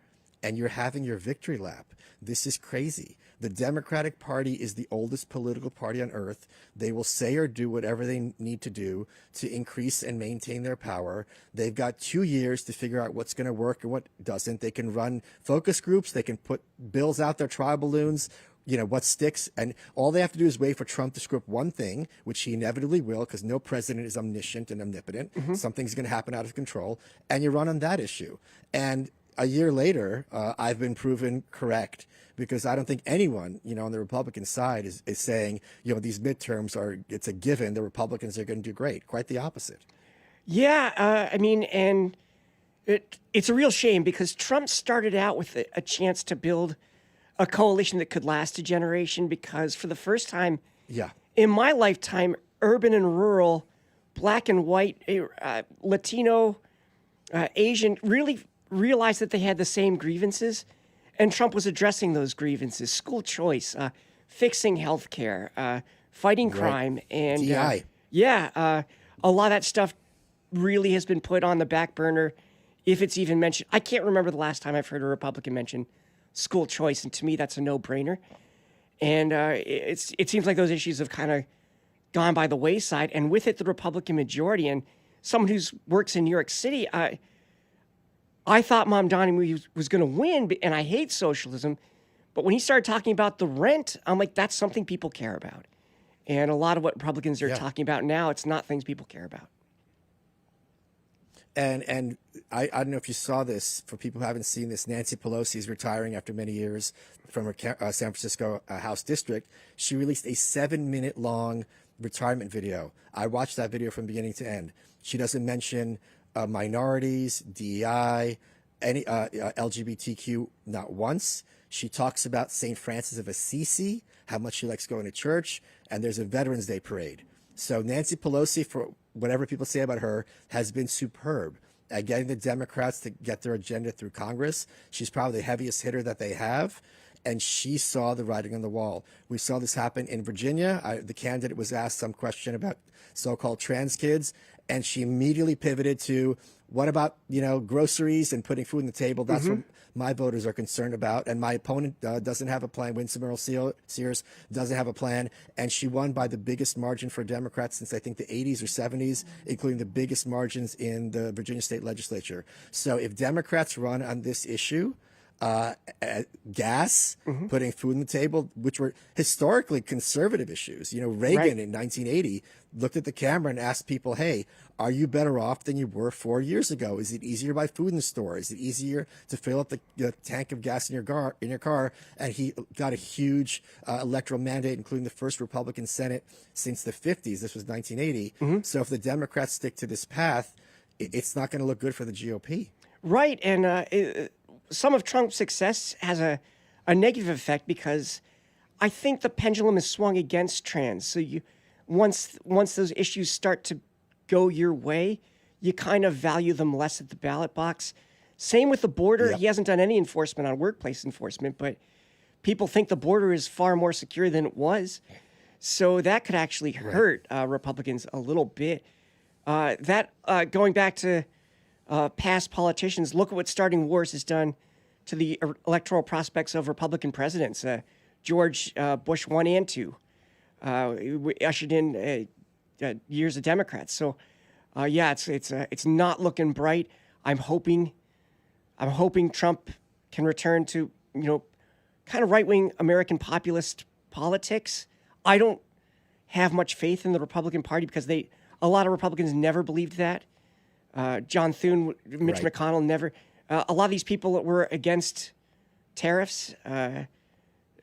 and you're having your victory lap. This is crazy. The Democratic Party is the oldest political party on earth. They will say or do whatever they need to do to increase and maintain their power. They've got 2 years to figure out what's going to work and what doesn't. They can run focus groups. They can put bills out there, trial balloons, what sticks. And all they have to do is wait for Trump to screw up one thing, which he inevitably will, because no president is omniscient and omnipotent. Something's going to happen out of control. And you run on that issue. And a year later, I've been proven correct, because I don't think anyone, on the Republican side is saying, these midterms it's a given, the Republicans are going to do great. Quite the opposite. Yeah, and it's a real shame, because Trump started out with a chance to build a coalition that could last a generation, because for the first time in my lifetime, urban and rural, black and white, Latino, Asian really realized that they had the same grievances. And Trump was addressing those grievances: school choice, fixing healthcare, fighting crime, and DI. A lot of that stuff really has been put on the back burner, if it's even mentioned. I can't remember the last time I've heard a Republican mention school choice, and to me, that's a no-brainer. And it seems like those issues have kind of gone by the wayside, and with it, the Republican majority. And someone who works in New York City, I thought Mamdani was going to win, and I hate socialism. But when he started talking about the rent, I'm like, that's something people care about. And a lot of what Republicans are talking about now, it's not things people care about. And I don't know if you saw this. For people who haven't seen this, Nancy Pelosi is retiring after many years from her San Francisco House district. She released a 7-minute long retirement video. I watched that video from beginning to end. She doesn't mention minorities, DEI, any LGBTQ, not once. She talks about St. Francis of Assisi, how much she likes going to church, and there's a Veterans Day parade. So Nancy Pelosi, for whatever people say about her, has been superb at getting the Democrats to get their agenda through Congress. She's probably the heaviest hitter that they have, and she saw the writing on the wall. We saw this happen in Virginia. The candidate was asked some question about so-called trans kids, and she immediately pivoted to, what about, groceries and putting food on the table? That's what my voters are concerned about. And my opponent doesn't have a plan. Winston Earl Sears doesn't have a plan. And she won by the biggest margin for Democrats since, I think, the 80s or 70s, including the biggest margins in the Virginia state legislature. So if Democrats run on this issue, gas, putting food on the table, which were historically conservative issues. Reagan in 1980 looked at the camera and asked people, hey, are you better off than you were 4 years ago? Is it easier to buy food in the store? Is it easier to fill up the tank of gas in your car? And he got a huge electoral mandate, including the first Republican Senate since the 50s. This was 1980. So if the Democrats stick to this path, it's not going to look good for the GOP. Right. And some of Trump's success has a negative effect, because I think the pendulum is swung against trans. So once those issues start to go your way, you kind of value them less at the ballot box. Same with the border. He hasn't done any enforcement on workplace enforcement, but people think the border is far more secure than it was. So that could actually hurt Republicans a little bit. Going back to past politicians, look at what starting wars has done to the electoral prospects of Republican presidents. George Bush 1 and 2 we ushered in years of Democrats. So, it's not looking bright. I'm hoping Trump can return to kind of right-wing American populist politics. I don't have much faith in the Republican Party, because a lot of Republicans never believed that. John Thune, Mitch McConnell never. A lot of these people that were against tariffs,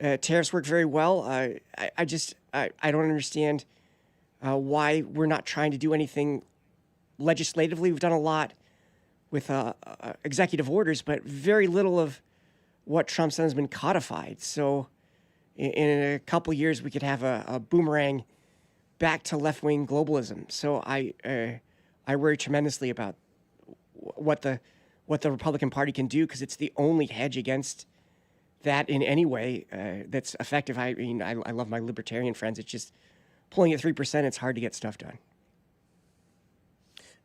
tariffs work very well. I don't understand why we're not trying to do anything legislatively. We've done a lot with executive orders, but very little of what Trump's done has been codified. So in a couple of years, we could have a boomerang back to left-wing globalism. So I worry tremendously about what the Republican Party can do, because it's the only hedge against that in any way that's effective. I mean, I love my libertarian friends. It's just pulling at 3%, it's hard to get stuff done.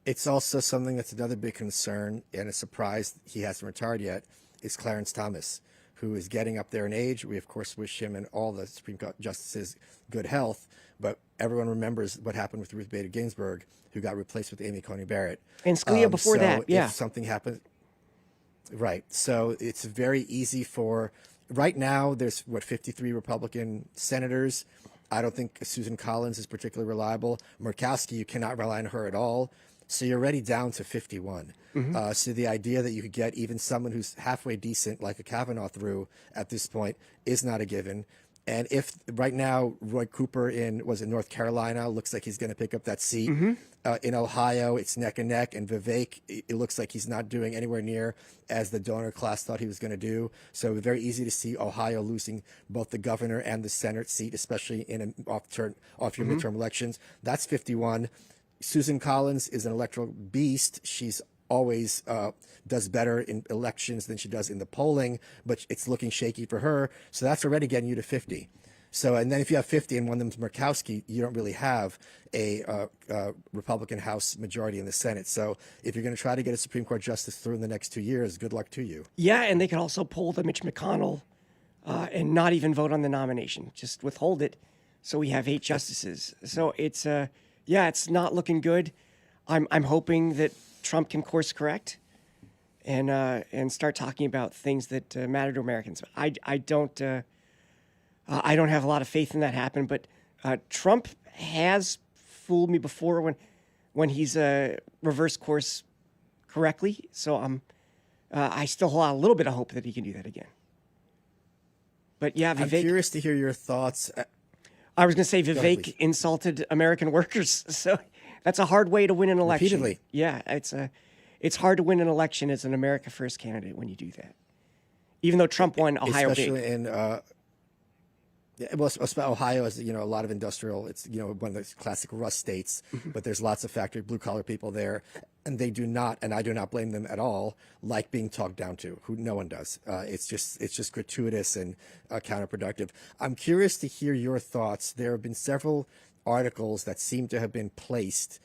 It's also something that's another big concern, and a surprise he hasn't retired yet, is Clarence Thomas, who is getting up there in age. We, of course, wish him and all the Supreme Court justices good health, but everyone remembers what happened with Ruth Bader Ginsburg, who got replaced with Amy Coney Barrett. And Scalia before that, yeah. If something happens... Right. So it's very easy for... Right now, there's, 53 Republican senators. I don't think Susan Collins is particularly reliable. Murkowski, you cannot rely on her at all. So you're already down to 51. So the idea that you could get even someone who's halfway decent, like a Kavanaugh, through at this point is not a given. And if right now Roy Cooper in North Carolina looks like he's going to pick up that seat. In Ohio, it's neck and neck. And Vivek, it looks like he's not doing anywhere near as the donor class thought he was going to do. So very easy to see Ohio losing both the governor and the Senate seat, especially in off your midterm elections. That's 51. Susan Collins is an electoral beast. She's always does better in elections than she does in the polling, but it's looking shaky for her. So that's already getting you to 50. So, and then if you have 50 and one of them's Murkowski, you don't really have a Republican House majority in the Senate. So if you're going to try to get a Supreme Court justice through in the next 2 years, good luck to you. Yeah, and they could also pull the Mitch McConnell and not even vote on the nomination, just withhold it. So we have 8 justices. So it's it's not looking good. I'm hoping that Trump can course correct and start talking about things that matter to Americans. I don't have a lot of faith in that happen, but Trump has fooled me before when he's reversed course correctly. So I still hold a little bit of hope that he can do that again. But yeah, Vivek, I'm curious to hear your thoughts. I was going to say Vivek insulted American workers, so that's a hard way to win an election. Repeatedly. Yeah, it's hard to win an election as an America First candidate when you do that. Even though Trump won Ohio especially big. in Ohio is a lot of industrial. It's one of those classic rust states, but there's lots of factory blue collar people there, and they do not, and I do not blame them at all, like being talked down to. No one does. It's just gratuitous and counterproductive. I'm curious to hear your thoughts. There have been several articles that seem to have been placed.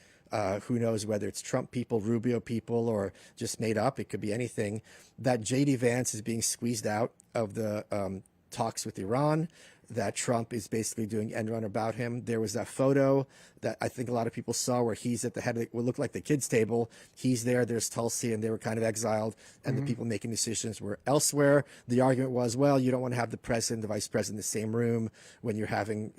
Who knows whether it's Trump people, Rubio people, or just made up. It could be anything. That J.D. Vance is being squeezed out of the talks with Iran, that Trump is basically doing end run about him. There was that photo that I think a lot of people saw where he's at the head of what looked like the kids' table. He's there, there's Tulsi, and they were kind of exiled, and the people making decisions were elsewhere. The argument was, well, you don't want to have the president, the vice president in the same room when you're having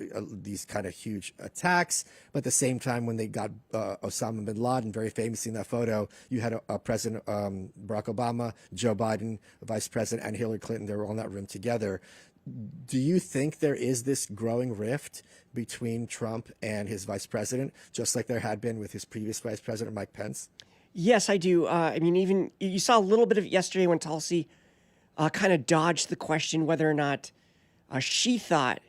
these kind of huge attacks. But at the same time, when they got Osama bin Laden, very famously in that photo, you had a President Barack Obama, Joe Biden, Vice President, and Hillary Clinton. They were all in that room together. Do you think there is this growing rift between Trump and his vice president, just like there had been with his previous vice president, Mike Pence? Yes, I do. I mean, even you saw a little bit of it yesterday when Tulsi kind of dodged the question whether or not she thought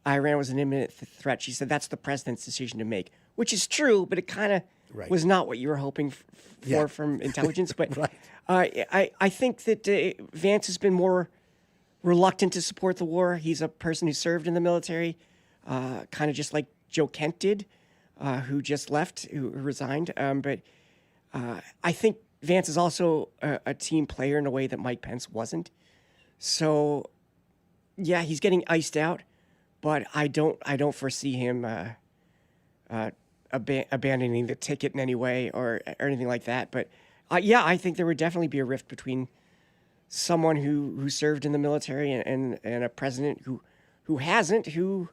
Iran was an imminent threat. She said that's the president's decision to make, which is true, but it kind of was not what you were hoping for from intelligence. But I think that Vance has been more reluctant to support the war. He's a person who served in the military, kind of just like Joe Kent did, who just left, who resigned. But I think Vance is also a team player in a way that Mike Pence wasn't. So, yeah, he's getting iced out, but I don't foresee him abandoning the ticket in any way or anything like that. But I think there would definitely be a rift between someone who served in the military and a president who hasn't, who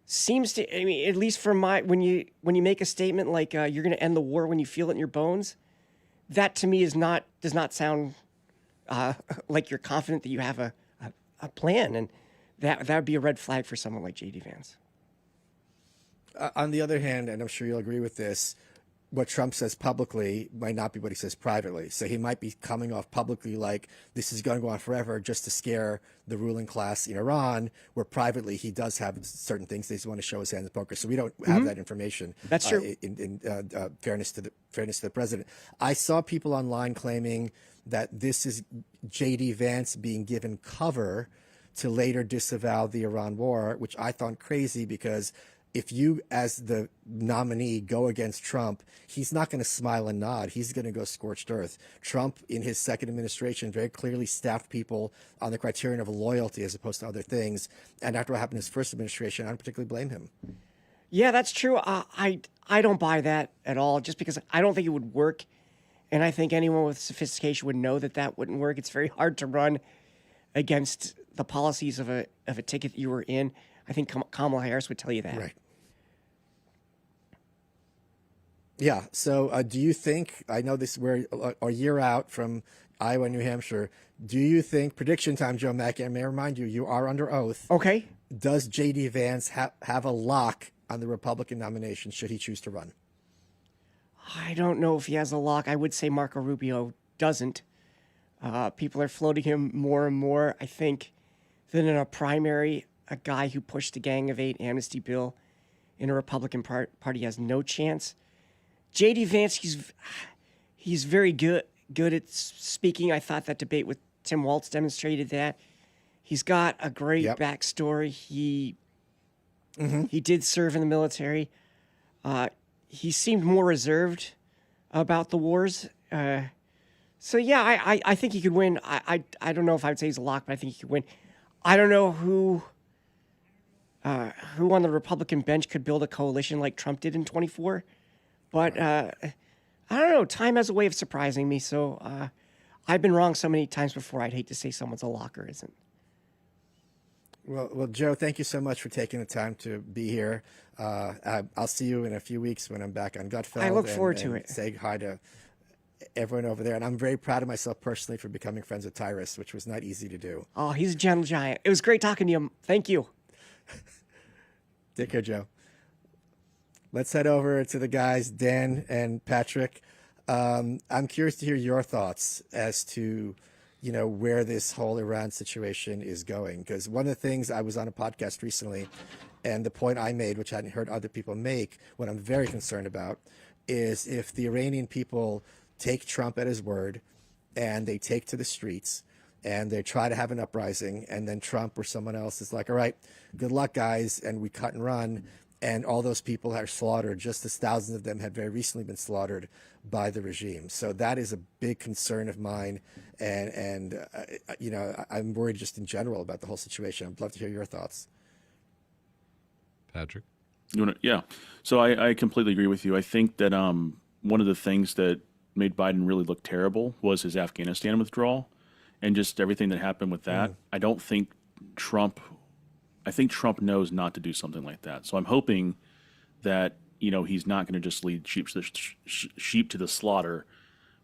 seems to, I mean, at least from when you make a statement like you're going to end the war when you feel it in your bones, that to me does not sound like you're confident that you have a plan, and that would be a red flag for someone like J.D. Vance. On the other hand, and I'm sure you'll agree with this, what Trump says publicly might not be what he says privately. So he might be coming off publicly like this is going to go on forever just to scare the ruling class in Iran, where privately he does have certain things that he wants to show his hand in poker. So we don't have that information. That's true. In fairness to the president. I saw people online claiming that this is J.D. Vance being given cover to later disavow the Iran war, which I thought crazy because if you, as the nominee, go against Trump, he's not going to smile and nod. He's going to go scorched earth. Trump, in his second administration, very clearly staffed people on the criterion of loyalty as opposed to other things. And after what happened in his first administration, I don't particularly blame him. Yeah, that's true. I don't buy that at all, just because I don't think it would work. And I think anyone with sophistication would know that that wouldn't work. It's very hard to run against the policies of a ticket that you were in. I think Kamala Harris would tell you that. Right. Yeah. So do you think, I know this, we're a year out from Iowa, New Hampshire. Do you think, prediction time, Joe Machi, I may remind you, you are under oath. Okay. Does J.D. Vance have a lock on the Republican nomination should he choose to run? I don't know if he has a lock. I would say Marco Rubio doesn't. People are floating him more and more. I think that in a primary, a guy who pushed the Gang of Eight amnesty bill in a Republican party has no chance. J.D. Vance, he's very good at speaking. I thought that debate with Tim Walz demonstrated that. He's got a great backstory. He did serve in the military. He seemed more reserved about the wars. So yeah, I think he could win. I don't know if I would say he's a lock, but I think he could win. I don't know who on the Republican bench could build a coalition like Trump did in 24. But I don't know. Time has a way of surprising me. So I've been wrong so many times before. I'd hate to say someone's a lock or isn't. Well, Joe, thank you so much for taking the time to be here. I'll see you in a few weeks when I'm back on Gutfeld. I look forward to it. Say hi to everyone over there. And I'm very proud of myself personally for becoming friends with Tyrus, which was not easy to do. Oh, he's a gentle giant. It was great talking to you. Thank you. Take care, Joe. Let's head over to the guys, Dan and Patrick. I'm curious to hear your thoughts as to, where this whole Iran situation is going. Because one of the things, I was on a podcast recently, and the point I made, which I hadn't heard other people make, what I'm very concerned about, is if the Iranian people take Trump at his word and they take to the streets and they try to have an uprising, and then Trump or someone else is like, all right, good luck, guys, and we cut and run, and all those people are slaughtered, just as thousands of them had very recently been slaughtered by the regime. So that is a big concern of mine, and I'm worried just in general about the whole situation. I'd love to hear your thoughts. Patrick? Yeah. So I completely agree with you. I think that one of the things that made Biden really look terrible was his Afghanistan withdrawal and just everything that happened with that. I think Trump knows not to do something like that. So I'm hoping that, he's not going to just lead sheep to the slaughter,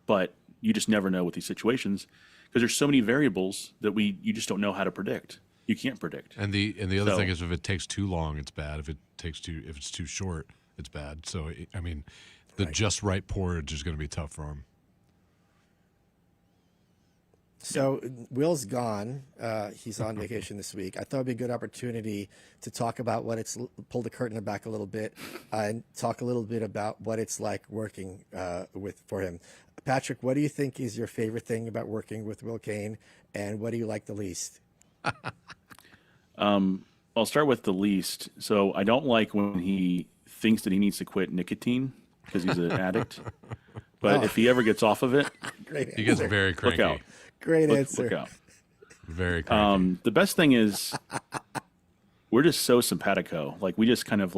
but you just never know with these situations because there's so many variables that you just don't know how to predict. You can't predict. And the other thing is, if it takes too long, it's bad. If it's too short, it's bad. So the just right porridge is going to be tough for him. So Will's gone. He's on vacation this week. I thought it'd be a good opportunity to talk about pull the curtain back a little bit and talk a little bit about what it's like working for him. Patrick, what do you think is your favorite thing about working with Will Cain, and what do you like the least? I'll start with the least. So I don't like when he thinks that he needs to quit nicotine because he's an addict. But if he ever gets off of it, he gets very cranky. Look out. Great answer. Look out. Very cranky. The best thing is we're just so simpatico. Like we just kind of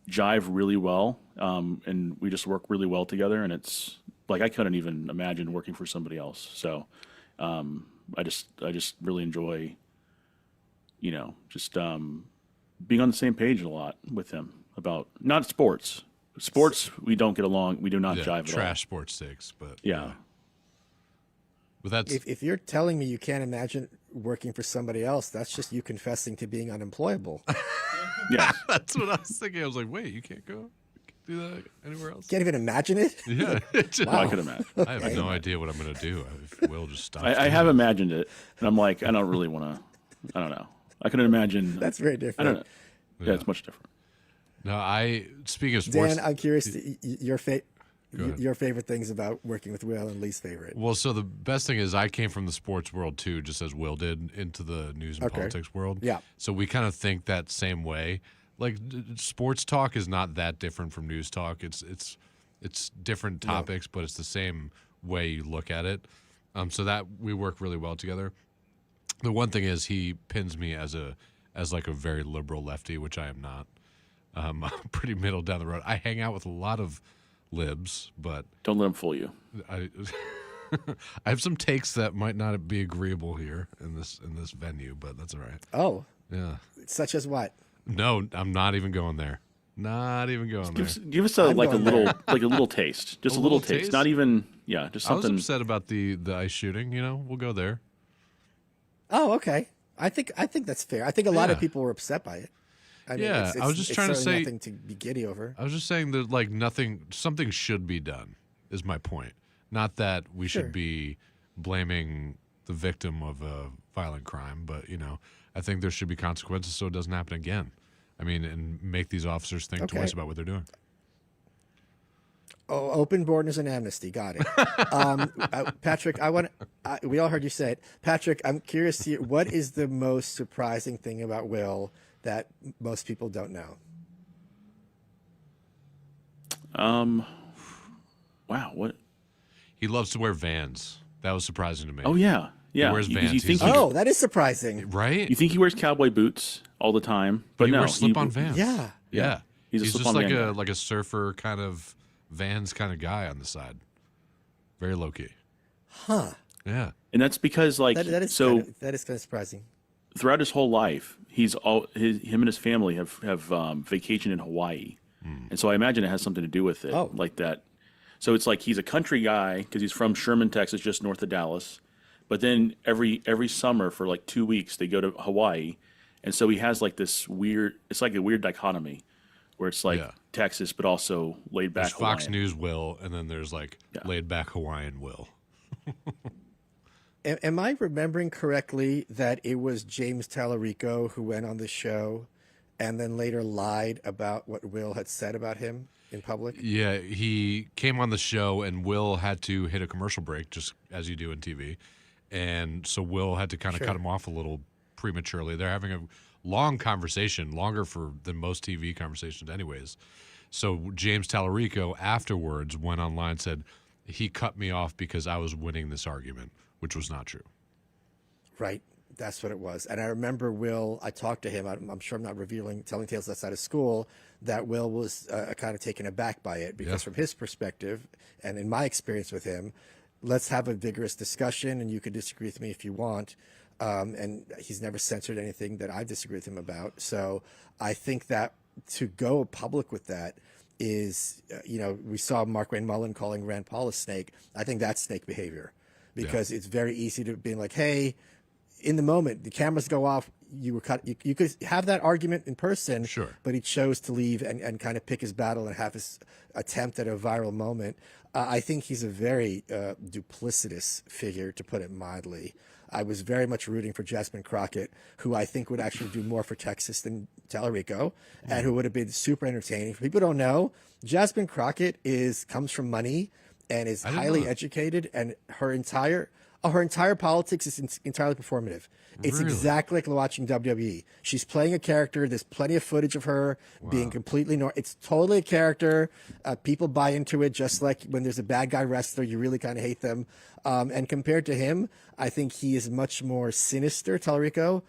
jive really well, and we just work really well together. And it's like I couldn't even imagine working for somebody else. So I just really enjoy, just being on the same page a lot with him about not sports. Sports, we don't get along. We do not jive at all. Trash sports takes, but yeah. But that's if you're telling me you can't imagine working for somebody else, that's just you confessing to being unemployable. Yeah, that's what I was thinking. I was like, wait, you can't do that anywhere else? Can't even imagine it? Yeah. Wow. I could imagine. I have no idea what I'm going to do. If Will just stops. I have imagined it, and I'm like, I don't really want to. I don't know. I couldn't imagine. That's very different. I don't know. Yeah, it's much different. No, speaking of sports, Dan, I'm curious your favorite things about working with Will and least favorite. Well, so the best thing is I came from the sports world too, just as Will did, into the news and politics world. Yeah. So we kind of think that same way. like sports talk is not that different from news talk. It's different topics, but it's the same way you look at it. So that we work really well together. The one thing is he pins me as like a very liberal lefty, which I am not. I'm pretty middle down the road. I hang out with a lot of libs, but don't let them fool you. I have some takes that might not be agreeable here in this venue, but that's all right. Oh, yeah. Such as what? No, I'm not even going there. Not even going there. Give us a little taste, just a little taste. Not even just something. I was upset about the ice shooting. We'll go there. Oh, okay. I think that's fair. I think a lot of people were upset by it. I mean, I was just trying to say nothing to be giddy over. I was just saying that like something should be done. Is my point. Not that we should be blaming the victim of a violent crime, but I think there should be consequences so it doesn't happen again. I mean, and make these officers think twice about what they're doing. Oh, open borders and amnesty. Got it. Patrick, we all heard you say it. Patrick, I'm curious to hear, what is the most surprising thing about Will that most people don't know? Wow, what? He loves to wear Vans. That was surprising to me. Oh yeah. He wears Vans. That is surprising, right? You think he wears cowboy boots all the time, but he no, wears slip-on Vans. Yeah. He's just like a surfer kind of Vans kind of guy on the side. Very low key. Huh. Yeah. And that's because that is kind of surprising. Throughout his whole life, him and his family have vacationed in Hawaii, and so I imagine it has something to do with it, like that. So it's like he's a country guy because he's from Sherman, Texas, just north of Dallas. But then every summer for like 2 weeks they go to Hawaii, and so he has like this weird. It's like a weird dichotomy, where it's like Texas, but also laid back. There's Fox News Will, and then there's like laid back Hawaiian Will. Am I remembering correctly that it was James Tallarico who went on the show, and then later lied about what Will had said about him in public? Yeah, he came on the show, and Will had to hit a commercial break, just as you do in TV. And so Will had to kind of cut him off a little prematurely. They're having a long conversation, longer than most TV conversations anyways. So James Tallarico afterwards went online and said, he cut me off because I was winning this argument, which was not true. Right. That's what it was. And I remember Will, I talked to him, I'm sure I'm not telling tales outside of school, that Will was kind of taken aback by it because from his perspective, and in my experience with him, let's have a vigorous discussion, and you can disagree with me if you want. And he's never censored anything that I disagree with him about. So I think that to go public with that is, we saw Mark Wayne Mullen calling Rand Paul a snake. I think that's snake behavior because it's very easy to be like, hey, in the moment, the cameras go off, you were cut. You could have that argument in person, but he chose to leave and kind of pick his battle and have his attempt at a viral moment. I think he's a very duplicitous figure, to put it mildly. I was very much rooting for Jasmine Crockett, who I think would actually do more for Texas than Tallarico, and who would have been super entertaining. For people who don't know, Jasmine Crockett comes from money and is highly educated, and her entire politics is entirely performative. It's exactly like watching WWE. She's playing a character. There's plenty of footage of her being completely it's totally a character. People buy into it, just like when there's a bad guy wrestler, you really kind of hate them. And compared to him, I think he is much more sinister, Tallarico,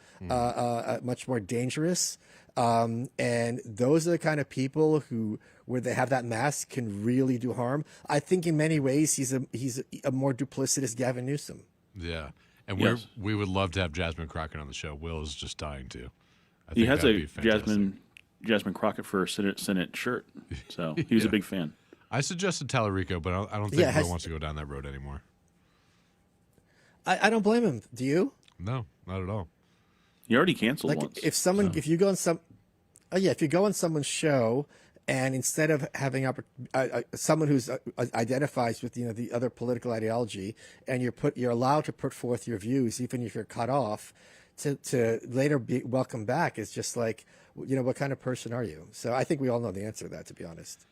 much more dangerous. And those are the kind of people who, where they have that mask, can really do harm. I think in many ways he's a more duplicitous Gavin Newsom. Yeah, and we would love to have Jasmine Crockett on the show. Will is just dying to. He has a Jasmine Crockett for a Senate shirt, so he was a big fan. I suggested Tallarico, but I don't think Will wants to go down that road anymore. I don't blame him. Do you? No, not at all. He already canceled once. If you go on someone's show, and instead of having someone who's identifies with the other political ideology, and you're allowed to put forth your views, even if you're cut off, to later be welcomed back, is just like, what kind of person are you? So I think we all know the answer to that, to be honest.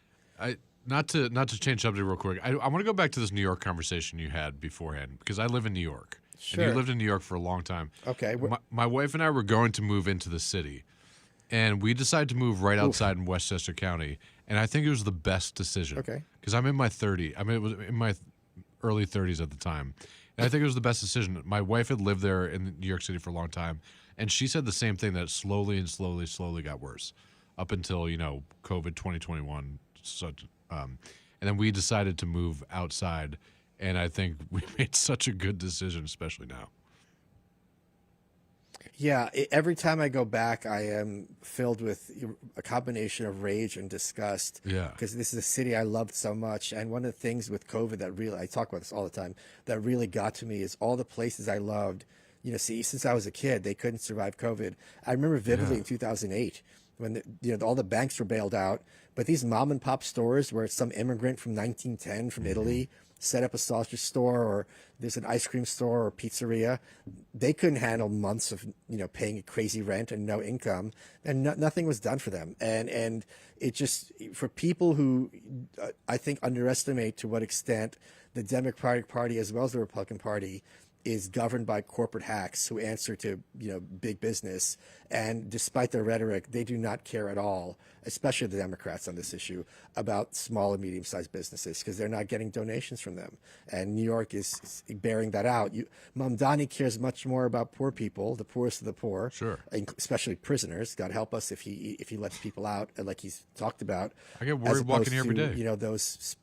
Not to change subject real quick. I want to go back to this New York conversation you had beforehand, because I live in New York. Sure. And you lived in New York for a long time. Okay. My wife and I were going to move into the city, And we decided to move right outside in Westchester County, and I think it was the best decision. Okay. Because I'm in my 30s. I mean, it was in my early 30s at the time. And I think it was the best decision. My wife had lived there in New York City for a long time, and she said the same thing, that it slowly got worse up until, COVID 2021. And then we decided to move outside, and I think we made such a good decision, especially now. Yeah, every time I go back, I am filled with a combination of rage and disgust. Yeah. Because this is a city I loved so much. And one of the things with COVID that really, I talk about this all the time, that really got to me is all the places I loved. Since I was a kid, they couldn't survive COVID. I remember vividly in 2008 when all the banks were bailed out, but these mom and pop stores where some immigrant from 1910 from Italy set up a sausage store, or there's an ice cream store or pizzeria, they couldn't handle months of paying crazy rent and no income, and nothing was done for them. And it just, for people who I think underestimate to what extent the Democratic Party as well as the Republican Party is governed by corporate hacks who answer to big business, and despite their rhetoric, they do not care at all, especially the Democrats on this issue, about small and medium-sized businesses, because they're not getting donations from them, and New York is bearing that out. Mamdani cares much more about poor people, the poorest of the poor, sure, especially prisoners. God help us if he lets people out, like he's talked about. I get worried walking here every day. Those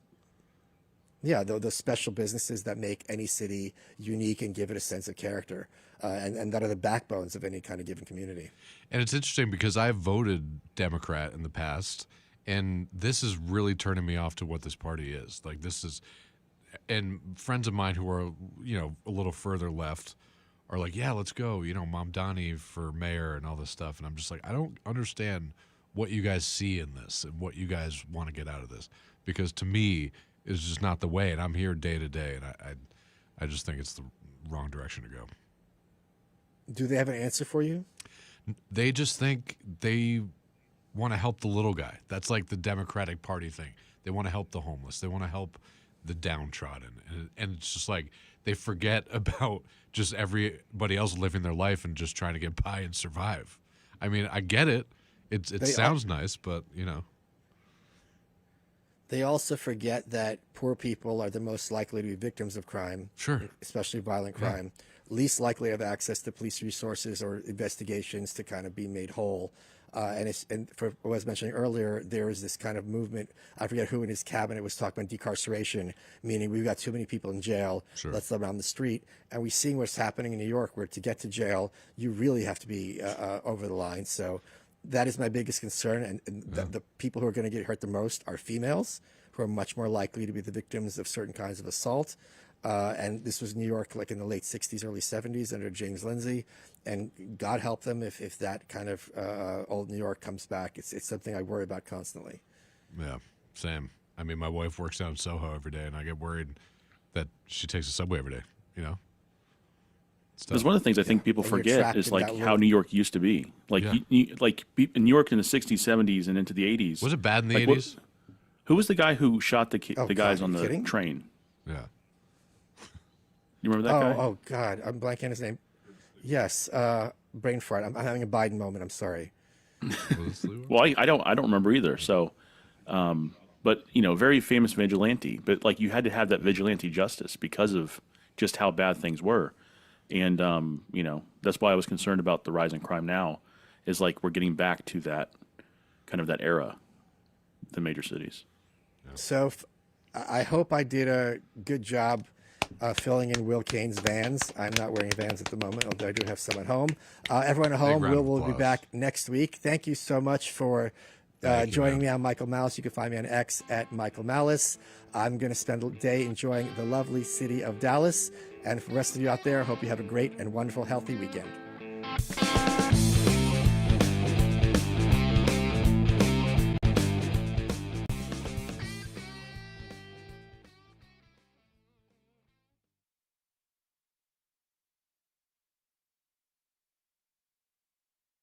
special businesses that make any city unique and give it a sense of character, and that are the backbones of any kind of given community. And it's interesting because I've voted Democrat in the past, and this is really turning me off to what this party is. Like, this is, and friends of mine who are, a little further left are like, yeah, let's go, Mamdani for mayor and all this stuff. And I'm just like, I don't understand what you guys see in this and what you guys want to get out of this, because to me, it's just not the way, and I'm here day to day, and I just think it's the wrong direction to go. Do they have an answer for you? They just think they want to help the little guy. That's like the Democratic Party thing. They want to help the homeless. They want to help the downtrodden, and it's just like they forget about just everybody else living their life and just trying to get by and survive. I mean, I get it. It sounds nice, but They also forget that poor people are the most likely to be victims of crime, sure, especially violent crime, least likely to have access to police resources or investigations to kind of be made whole. And for what I was mentioning earlier, there is this kind of movement. I forget who in his cabinet was talking about decarceration, meaning we've got too many people in jail. Sure. Let's let them on the street. And we're seeing what's happening in New York, where to get to jail, you really have to be over the line. So that is my biggest concern. And the people who are going to get hurt the most are females, who are much more likely to be the victims of certain kinds of assault. And this was New York like in the late 60s, early 70s under James Lindsay. And God help them if that kind of old New York comes back. It's something I worry about constantly. Yeah, same. I mean, my wife works down in Soho every day, and I get worried that she takes the subway every day, Because one of the things I think people forget is like how New York used to be. Like, like in New York in the 60s, 70s, and into the 80s. Was it bad in the 80s? Who was the guy who shot the guys on the train? Yeah. You remember that guy? Oh, God. I'm blanking his name. Yes. Brain fart. I'm having a Biden moment. I'm sorry. Well, I don't remember either. So, but, very famous vigilante. But, like, you had to have that vigilante justice because of just how bad things were. And, that's why I was concerned about the rise in crime now, is like we're getting back to that kind of that era, the major cities. So I hope I did a good job filling in Will Cain's Vans. I'm not wearing Vans at the moment, although I do have some at home. Everyone at home, will be back next week. Thank you so much for joining me. I'm Michael Malice. You can find me on X at Michael Malice. I'm going to spend a day enjoying the lovely city of Dallas. And for the rest of you out there, I hope you have a great and wonderful, healthy weekend.